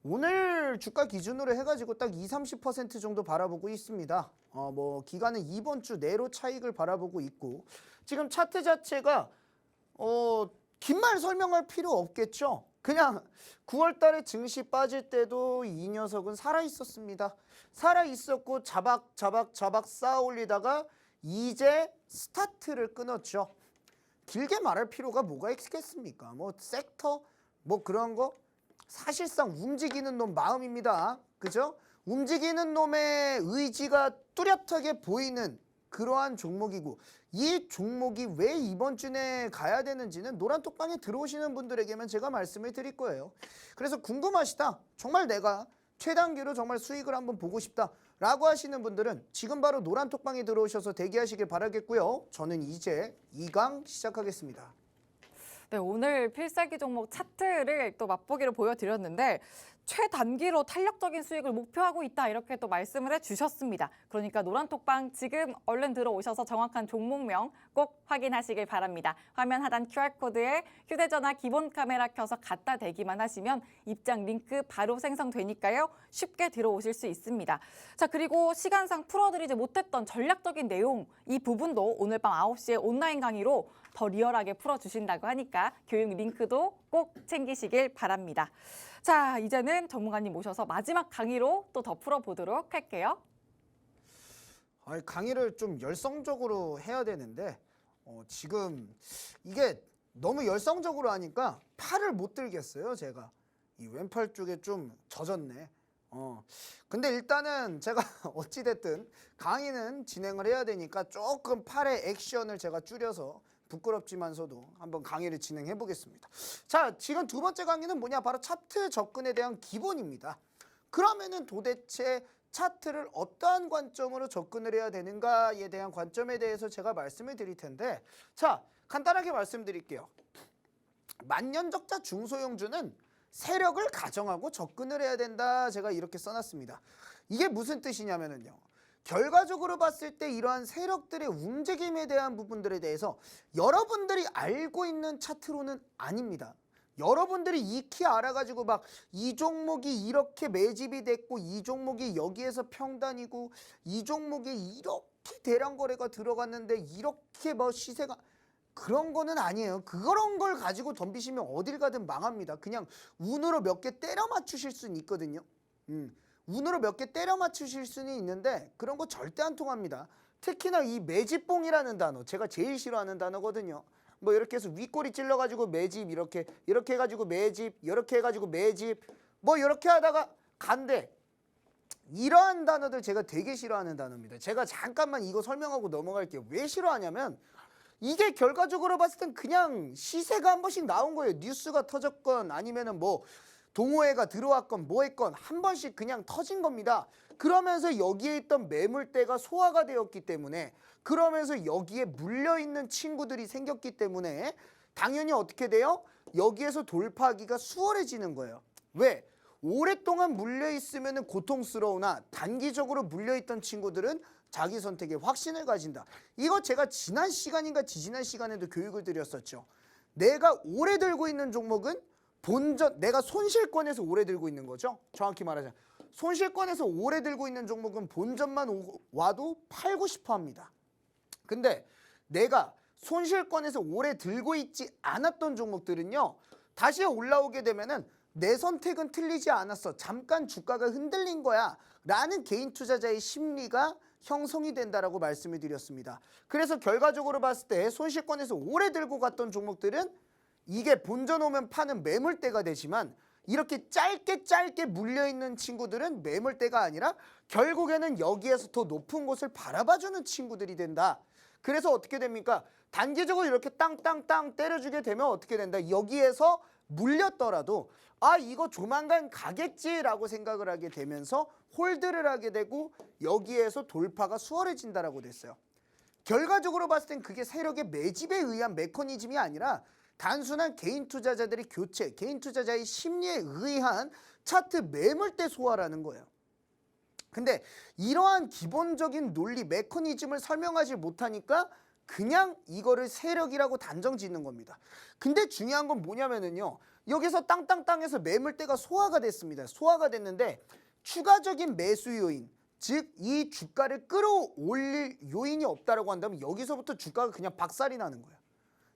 Speaker 2: 오늘 주가 기준으로 해가지고 딱 20-30% 정도 바라보고 있습니다. 뭐 기간은 이번 주 내로 차익을 바라보고 있고, 지금 차트 자체가 긴 말 설명할 필요 없겠죠. 그냥 9월 달에 증시 빠질 때도 이 녀석은 살아 있었습니다. 살아 있었고 자박 쌓아 올리다가 이제 스타트를 끊었죠. 길게 말할 필요가 뭐가 있겠습니까? 뭐 섹터 뭐 그런 거 사실상 움직이는 놈 마음입니다. 그죠? 움직이는 놈의 의지가 뚜렷하게 보이는 그러한 종목이고, 이 종목이 왜 이번 주 내에 가야 되는지는 노란톡방에 들어오시는 분들에게만 제가 말씀을 드릴 거예요. 그래서 궁금하시다, 정말 내가 최단기로 정말 수익을 한번 보고 싶다라고 하시는 분들은 지금 바로 노란톡방에 들어오셔서 대기하시길 바라겠고요. 저는 이제 2강 시작하겠습니다.
Speaker 1: 네, 오늘 필살기 종목 차트를 또 맛보기로 보여드렸는데 최단기로 탄력적인 수익을 목표하고 있다 이렇게 또 말씀을 해주셨습니다. 그러니까 노란톡방 지금 얼른 들어오셔서 정확한 종목명 꼭 확인하시길 바랍니다. 화면 하단 QR코드에 휴대전화 기본 카메라 켜서 갖다 대기만 하시면 입장 링크 바로 생성되니까요. 쉽게 들어오실 수 있습니다. 자, 그리고 시간상 풀어드리지 못했던 전략적인 내용 이 부분도 오늘 밤 9시에 온라인 강의로 더 리얼하게 풀어주신다고 하니까 교육 링크도 꼭 챙기시길 바랍니다. 자, 이제는 전문가님 모셔서 마지막 강의로 또 더 풀어보도록 할게요.
Speaker 2: 강의를 좀 열성적으로 해야 되는데 지금 이게 너무 열성적으로 하니까 팔을 못 들겠어요. 제가 이 왼팔 쪽에 좀 젖었네. 근데 일단은 제가 어찌됐든 강의는 진행을 해야 되니까 조금 팔의 액션을 제가 줄여서 부끄럽지만서도 한번 강의를 진행해 보겠습니다. 자, 지금 두 번째 강의는 뭐냐? 바로 차트 접근에 대한 기본입니다. 그러면은 도대체 차트를 어떠한 관점으로 접근을 해야 되는가에 대한 관점에 대해서 제가 말씀을 드릴 텐데, 자, 간단하게 말씀드릴게요. 만년적자 중소형주는 세력을 가정하고 접근을 해야 된다. 제가 이렇게 써놨습니다. 이게 무슨 뜻이냐면요. 결과적으로 봤을 때 이러한 세력들의 움직임에 대한 부분들에 대해서 여러분들이 알고 있는 차트로는 아닙니다. 여러분들이 익히 알아가지고 막 이 종목이 이렇게 매집이 됐고 이 종목이 여기에서 평단이고 이 종목이 이렇게 대량 거래가 들어갔는데 이렇게 뭐 시세가 그런 거는 아니에요. 그런 걸 가지고 덤비시면 어딜 가든 망합니다. 그냥 운으로 몇 개 때려 맞추실 수는 있거든요. 운으로 몇 개 때려 맞추실 수는 있는데 그런 거 절대 안 통합니다. 특히나 이 매집봉이라는 단어, 제가 제일 싫어하는 단어거든요. 뭐 이렇게 해서 윗꼬리 찔러가지고 매집, 이렇게 해가지고 매집, 이렇게 해가지고 매집, 뭐 이렇게 하다가 간대. 이러한 단어들 제가 되게 싫어하는 단어입니다. 제가 잠깐만 이거 설명하고 넘어갈게요. 왜 싫어하냐면 이게 결과적으로 봤을 땐 그냥 시세가 한 번씩 나온 거예요. 뉴스가 터졌건 아니면은 뭐 동호회가 들어왔건 뭐 했건 한 번씩 그냥 터진 겁니다. 그러면서 여기에 있던 매물대가 소화가 되었기 때문에, 그러면서 여기에 물려있는 친구들이 생겼기 때문에 당연히 어떻게 돼요? 여기에서 돌파하기가 수월해지는 거예요. 왜? 오랫동안 물려있으면 고통스러우나 단기적으로 물려있던 친구들은 자기 선택에 확신을 가진다. 이거 제가 지난 시간인가 지지난 시간에도 교육을 드렸었죠. 내가 오래 들고 있는 종목은 내가 손실권에서 오래 들고 있는 거죠. 정확히 말하자면 손실권에서 오래 들고 있는 종목은 본전만 와도 팔고 싶어 합니다. 근데 내가 손실권에서 오래 들고 있지 않았던 종목들은요, 다시 올라오게 되면은 내 선택은 틀리지 않았어, 잠깐 주가가 흔들린 거야 라는 개인 투자자의 심리가 형성이 된다라고 말씀을 드렸습니다. 그래서 결과적으로 봤을 때 손실권에서 오래 들고 갔던 종목들은 이게 본전 오면 파는 매물대가 되지만, 이렇게 짧게 물려있는 친구들은 매물대가 아니라 결국에는 여기에서 더 높은 곳을 바라봐주는 친구들이 된다. 그래서 어떻게 됩니까? 단기적으로 이렇게 땅땅땅 때려주게 되면 어떻게 된다? 여기에서 물렸더라도 이거 조만간 가겠지라고 생각을 하게 되면서 홀드를 하게 되고 여기에서 돌파가 수월해진다라고 됐어요. 결과적으로 봤을 땐 그게 세력의 매집에 의한 메커니즘이 아니라 단순한 개인 투자자들의 교체, 개인 투자자의 심리에 의한 차트 매물대 소화라는 거예요. 근데 이러한 기본적인 논리, 메커니즘을 설명하지 못하니까 그냥 이거를 세력이라고 단정 짓는 겁니다. 근데 중요한 건 뭐냐면요, 여기서 땅땅땅에서 매물대가 소화가 됐습니다. 소화가 됐는데 추가적인 매수 요인, 즉 이 주가를 끌어올릴 요인이 없다라고 한다면 여기서부터 주가가 그냥 박살이 나는 거예요.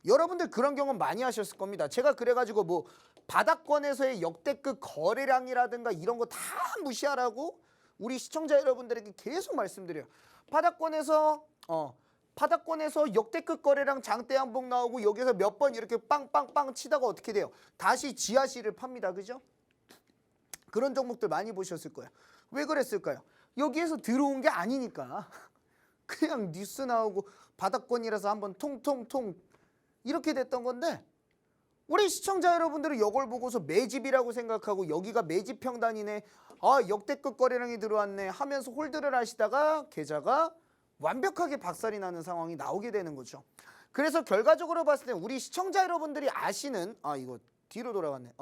Speaker 2: 여러분들 그런 경험 많이 하셨을 겁니다. 제가 그래가지고 뭐 바닥권에서의 역대급 거래량이라든가 이런 거 다 무시하라고 우리 시청자 여러분들에게 계속 말씀드려요. 바닥권에서 역대급 거래량 장대 양봉 나오고 여기서 몇 번 이렇게 빵빵빵 치다가 어떻게 돼요? 다시 지하실을 팝니다. 그죠? 그런 종목들 많이 보셨을 거예요. 왜 그랬을까요? 여기에서 들어온 게 아니니까. 그냥 뉴스 나오고 바닥권이라서 한번 통통통 이렇게 됐던 건데 우리 시청자 여러분들은 이걸 보고서 매집이라고 생각하고 여기가 매집 평단이네. 아, 역대급 거래량이 들어왔네 하면서 홀드를 하시다가 계좌가 완벽하게 박살이 나는 상황이 나오게 되는 거죠. 그래서 결과적으로 봤을 때 우리 시청자 여러분들이 아시는 이거 뒤로 돌아갔네.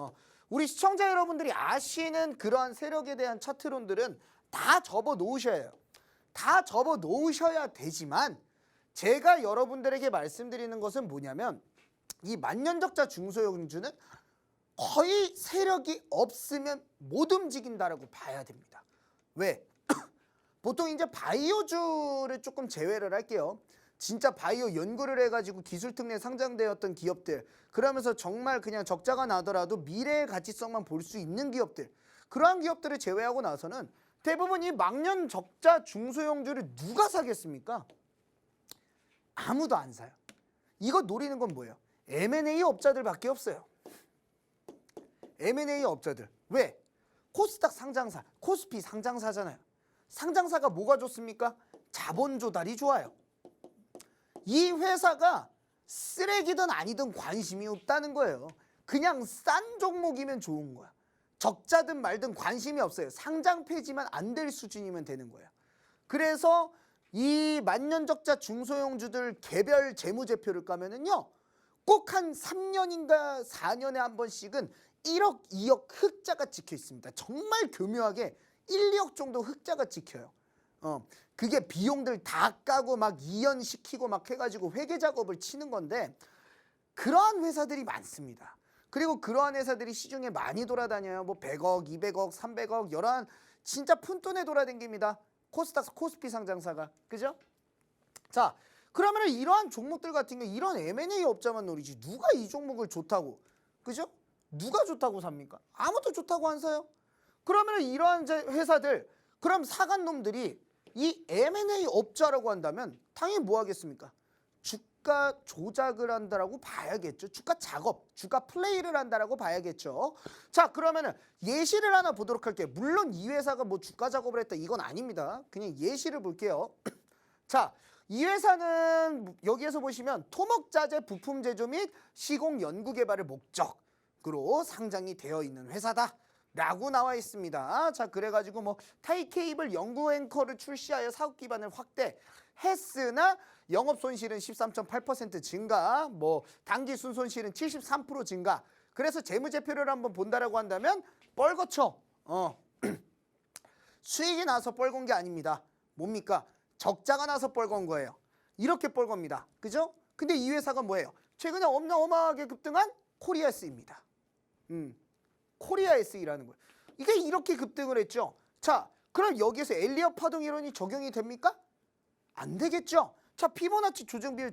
Speaker 2: 우리 시청자 여러분들이 아시는 그러한 세력에 대한 차트론들은 다 접어 놓으셔야 해요. 다 접어 놓으셔야 되지만 제가 여러분들에게 말씀드리는 것은 뭐냐면 이 만년적자 중소형주는 거의 세력이 없으면 못 움직인다라고 봐야 됩니다. 왜? 보통 이제 바이오주를 조금 제외를 할게요. 진짜 바이오 연구를 해가지고 기술특례 상장되었던 기업들, 그러면서 정말 그냥 적자가 나더라도 미래의 가치성만 볼 수 있는 기업들, 그러한 기업들을 제외하고 나서는 대부분 이 망년 적자 중소형주를 누가 사겠습니까? 아무도 안 사요. 이거 노리는 건 뭐예요? M&A 업자들밖에 없어요. M&A 업자들. 왜? 코스닥 상장사, 코스피 상장사잖아요. 상장사가 뭐가 좋습니까? 자본 조달이 좋아요. 이 회사가 쓰레기든 아니든 관심이 없다는 거예요. 그냥 싼 종목이면 좋은 거야. 적자든 말든 관심이 없어요. 상장 폐지만 안 될 수준이면 되는 거예요. 그래서 이 만년적자 중소형주들 개별 재무제표를 까면은요, 꼭 한 3년인가 4년에 한 번씩은 1억, 2억 흑자가 찍혀 있습니다. 정말 교묘하게 1, 2억 정도 흑자가 찍혀요. 그게 비용들 다 까고 막 이연시키고 막 해가지고 회계 작업을 치는 건데 그러한 회사들이 많습니다. 그리고 그러한 회사들이 시중에 많이 돌아다녀요. 뭐 100억, 200억, 300억 여러한 진짜 푼돈에 돌아다닙니다. 코스닥, 코스피 상장사가. 그죠? 자, 그러면 이러한 종목들 같은 경우 이런 M&A 업자만 노리지 누가 이 종목을 좋다고, 그죠? 누가 좋다고 삽니까? 아무도 좋다고 안 사요. 그러면 이러한 회사들, 그럼 사간 놈들이 이 M&A 업자라고 한다면 당연히 뭐 하겠습니까? 주가 조작을 한다라고 봐야겠죠. 주가 작업, 주가 플레이를 한다라고 봐야겠죠. 자, 그러면은 예시를 하나 보도록 할게요. 물론 이 회사가 뭐 주가 작업을 했다 이건 아닙니다. 그냥 예시를 볼게요. 자, 이 회사는 여기에서 보시면 토목자재 부품 제조 및 시공 연구 개발을 목적으로 상장이 되어 있는 회사다 라고 나와 있습니다. 자, 그래가지고 뭐 타이 케이블 연구 앵커를 출시하여 사업 기반을 확대했으나 영업 손실은 13.8% 증가, 뭐 당기 순손실은 73% 증가. 그래서 재무제표를 한번 본다라고 한다면 뻘거쳐. 수익이 나서 뻘건 게 아닙니다. 뭡니까? 적자가 나서 뻘건 거예요. 이렇게 뻘겁니다. 그죠? 근데 이 회사가 뭐예요? 최근에 어마어마하게 급등한 코리아 S입니다. 코리아 S라는 거예요. 이게 이렇게 급등을 했죠. 자, 그럼 여기에서 엘리엇 파동 이론이 적용이 됩니까? 안 되겠죠. 자, 피보나치 조정 비율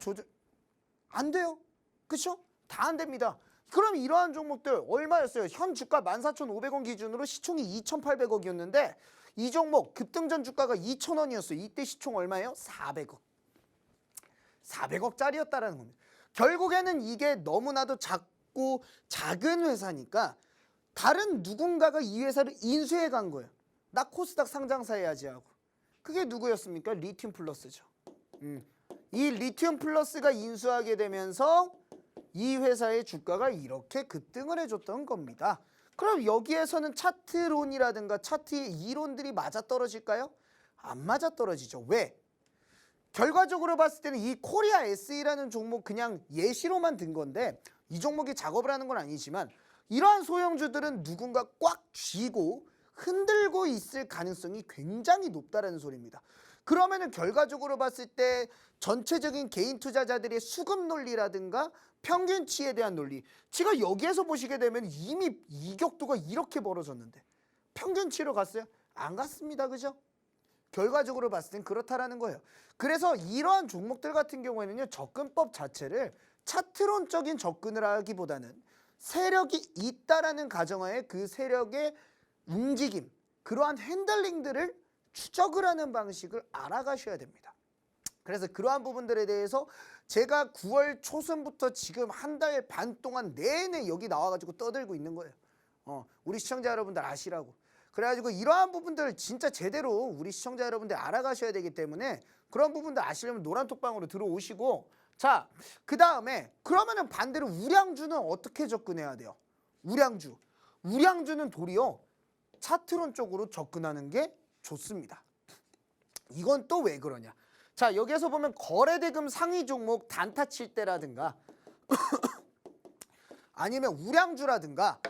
Speaker 2: 안 돼요. 그렇죠? 다 안 됩니다. 그럼 이러한 종목들 얼마였어요? 현 주가 14,500원 기준으로 시총이 2,800억이었는데 이 종목 급등 전 주가가 2,000원이었어요. 이때 시총 얼마예요? 400억. 400억짜리였다라는 겁니다. 결국에는 이게 너무나도 작고 작은 회사니까 다른 누군가가 이 회사를 인수해 간 거예요. 나 코스닥 상장사 해야지 하고. 그게 누구였습니까? 리튬 플러스죠. 이 리튬 플러스가 인수하게 되면서 이 회사의 주가가 이렇게 급등을 해줬던 겁니다. 그럼 여기에서는 차트론이라든가 차트의 이론들이 맞아떨어질까요? 안 맞아떨어지죠. 왜? 결과적으로 봤을 때는 이 코리아 SE라는 종목 그냥 예시로만 든 건데 이 종목이 작업을 하는 건 아니지만 이러한 소형주들은 누군가 꽉 쥐고 흔들고 있을 가능성이 굉장히 높다는 소리입니다. 그러면은 결과적으로 봤을 때 전체적인 개인 투자자들의 수급 논리라든가 평균치에 대한 논리, 지금 여기에서 보시게 되면 이미 이격도가 이렇게 벌어졌는데 평균치로 갔어요? 안 갔습니다. 그죠? 결과적으로 봤을 땐 그렇다라는 거예요. 그래서 이러한 종목들 같은 경우에는요, 접근법 자체를 차트론적인 접근을 하기보다는 세력이 있다라는 가정하에 그 세력의 움직임, 그러한 핸들링들을 추적을 하는 방식을 알아가셔야 됩니다. 그래서 그러한 부분들에 대해서 제가 9월 초순부터 지금 한 달 반 동안 내내 여기 나와가지고 떠들고 있는 거예요. 우리 시청자 여러분들 아시라고. 그래가지고 이러한 부분들 진짜 제대로 우리 시청자 여러분들 알아가셔야 되기 때문에 그런 부분들 아시려면 노란톡방으로 들어오시고 자, 그 다음에 그러면은 반대로 우량주는 어떻게 접근해야 돼요? 우량주는 도리어 차트론 쪽으로 접근하는 게 좋습니다. 이건 또 왜 그러냐? 자, 여기에서 보면 거래대금 상위 종목 단타 칠 때라든가 아니면 우량주라든가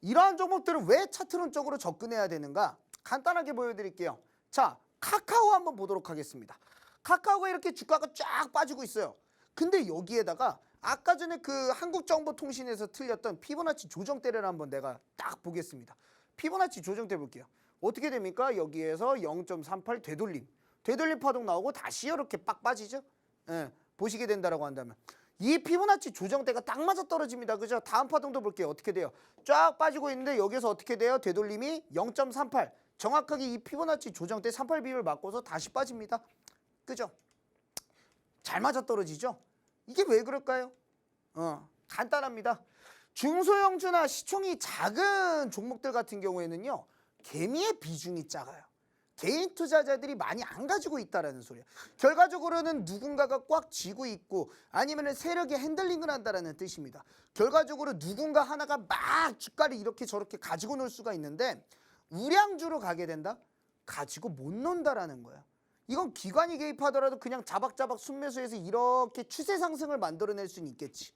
Speaker 2: 이러한 종목들은 왜 차트론 쪽으로 접근해야 되는가? 간단하게 보여드릴게요. 자, 카카오 한번 보도록 하겠습니다. 카카오가 이렇게 주가가 쫙 빠지고 있어요. 근데 여기에다가 아까 전에 그 한국정보통신에서 틀렸던 피보나치 조정대를 한번 내가 딱 보겠습니다. 피보나치 조정대 볼게요. 어떻게 됩니까? 여기에서 0.38 되돌림 파동 나오고 다시 이렇게 빡 빠지죠? 예, 보시게 된다라고 한다면 이 피보나치 조정대가 딱 맞아 떨어집니다. 그죠? 다음 파동도 볼게요. 어떻게 돼요? 쫙 빠지고 있는데 여기서 어떻게 돼요? 되돌림이 0.38 정확하게 이 피보나치 조정대 38 비율을 맞고서 다시 빠집니다. 그죠? 잘 맞아 떨어지죠? 이게 왜 그럴까요? 간단합니다. 중소형주나 시총이 작은 종목들 같은 경우에는요. 개미의 비중이 작아요. 개인 투자자들이 많이 안 가지고 있다라는 소리예요. 결과적으로는 누군가가 꽉 쥐고 있고 아니면 세력이 핸들링을 한다라는 뜻입니다. 결과적으로 누군가 하나가 막 주가를 이렇게 저렇게 가지고 놀 수가 있는데 우량주로 가게 된다? 가지고 못 논다라는 거예요. 이건 기관이 개입하더라도 그냥 자박자박 순매수해서 이렇게 추세 상승을 만들어낼 수는 있겠지.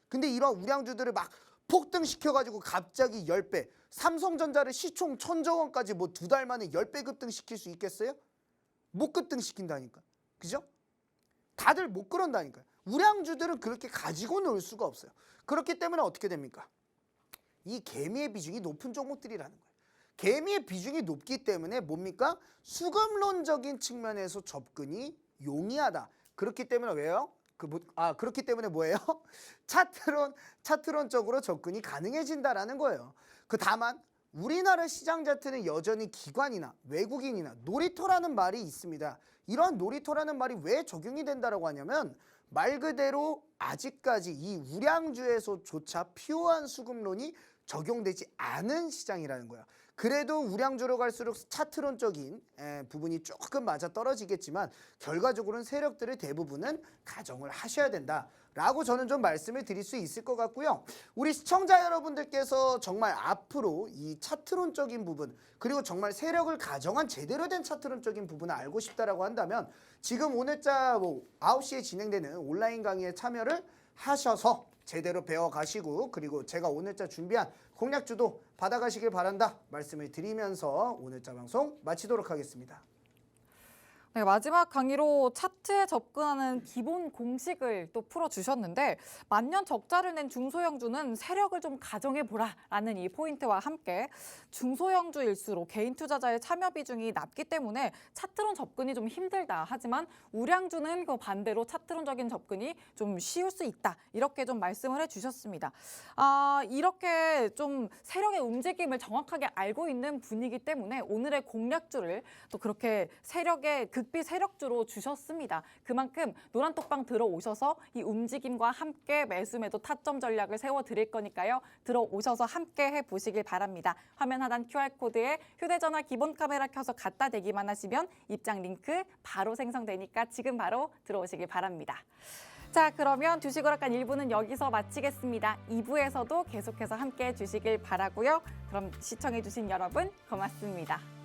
Speaker 2: 근데 이런 우량주들을 막 폭등시켜가지고 갑자기 10배, 삼성전자를 시총 1000조 원까지 뭐 2달 만에 10배 급등시킬 수 있겠어요? 못 급등시킨다니까. 그죠? 다들 못 그런다니까요. 우량주들은 그렇게 가지고 놀 수가 없어요. 그렇기 때문에 어떻게 됩니까? 이 개미의 비중이 높은 종목들이라는 거예요. 개미의 비중이 높기 때문에 뭡니까? 수급론적인 측면에서 접근이 용이하다. 그렇기 때문에 왜요? 그렇기 때문에 뭐예요? 차트론적으로 접근이 가능해진다라는 거예요. 다만 우리나라 시장 자체는 여전히 기관이나 외국인이나 놀이터라는 말이 있습니다. 이런 놀이터라는 말이 왜 적용이 된다라고 하냐면 말 그대로 아직까지 이 우량주에서조차 피오한 수급론이 적용되지 않은 시장이라는 거야. 그래도 우량주로 갈수록 차트론적인 부분이 조금 맞아 떨어지겠지만 결과적으로는 세력들의 대부분은 가정을 하셔야 된다라고 저는 좀 말씀을 드릴 수 있을 것 같고요. 우리 시청자 여러분들께서 정말 앞으로 이 차트론적인 부분 그리고 정말 세력을 가정한 제대로 된 차트론적인 부분을 알고 싶다라고 한다면 지금 오늘자 9시에 진행되는 온라인 강의에 참여를 하셔서 제대로 배워가시고 그리고 제가 오늘자 준비한 공략주도 받아가시길 바란다 말씀을 드리면서 오늘자 방송 마치도록 하겠습니다.
Speaker 1: 네, 마지막 강의로 차트에 접근하는 기본 공식을 또 풀어주셨는데 만년 적자를 낸 중소형주는 세력을 좀 가정해보라라는 이 포인트와 함께 중소형주일수록 개인 투자자의 참여 비중이 낮기 때문에 차트론 접근이 좀 힘들다. 하지만 우량주는 그 반대로 차트론적인 접근이 좀 쉬울 수 있다. 이렇게 좀 말씀을 해주셨습니다. 이렇게 좀 세력의 움직임을 정확하게 알고 있는 분이기 때문에 오늘의 공략주를 또 그렇게 세력의 극비 세력주로 주셨습니다. 그만큼 노란톡방 들어오셔서 이 움직임과 함께 매수매도 타점 전략을 세워드릴 거니까요. 들어오셔서 함께 해보시길 바랍니다. 화면 하단 QR코드에 휴대전화 기본 카메라 켜서 갖다 대기만 하시면 입장 링크 바로 생성되니까 지금 바로 들어오시길 바랍니다. 자, 그러면 주식오락관 1부는 여기서 마치겠습니다. 2부에서도 계속해서 함께 해주시길 바라고요. 그럼 시청해주신 여러분 고맙습니다.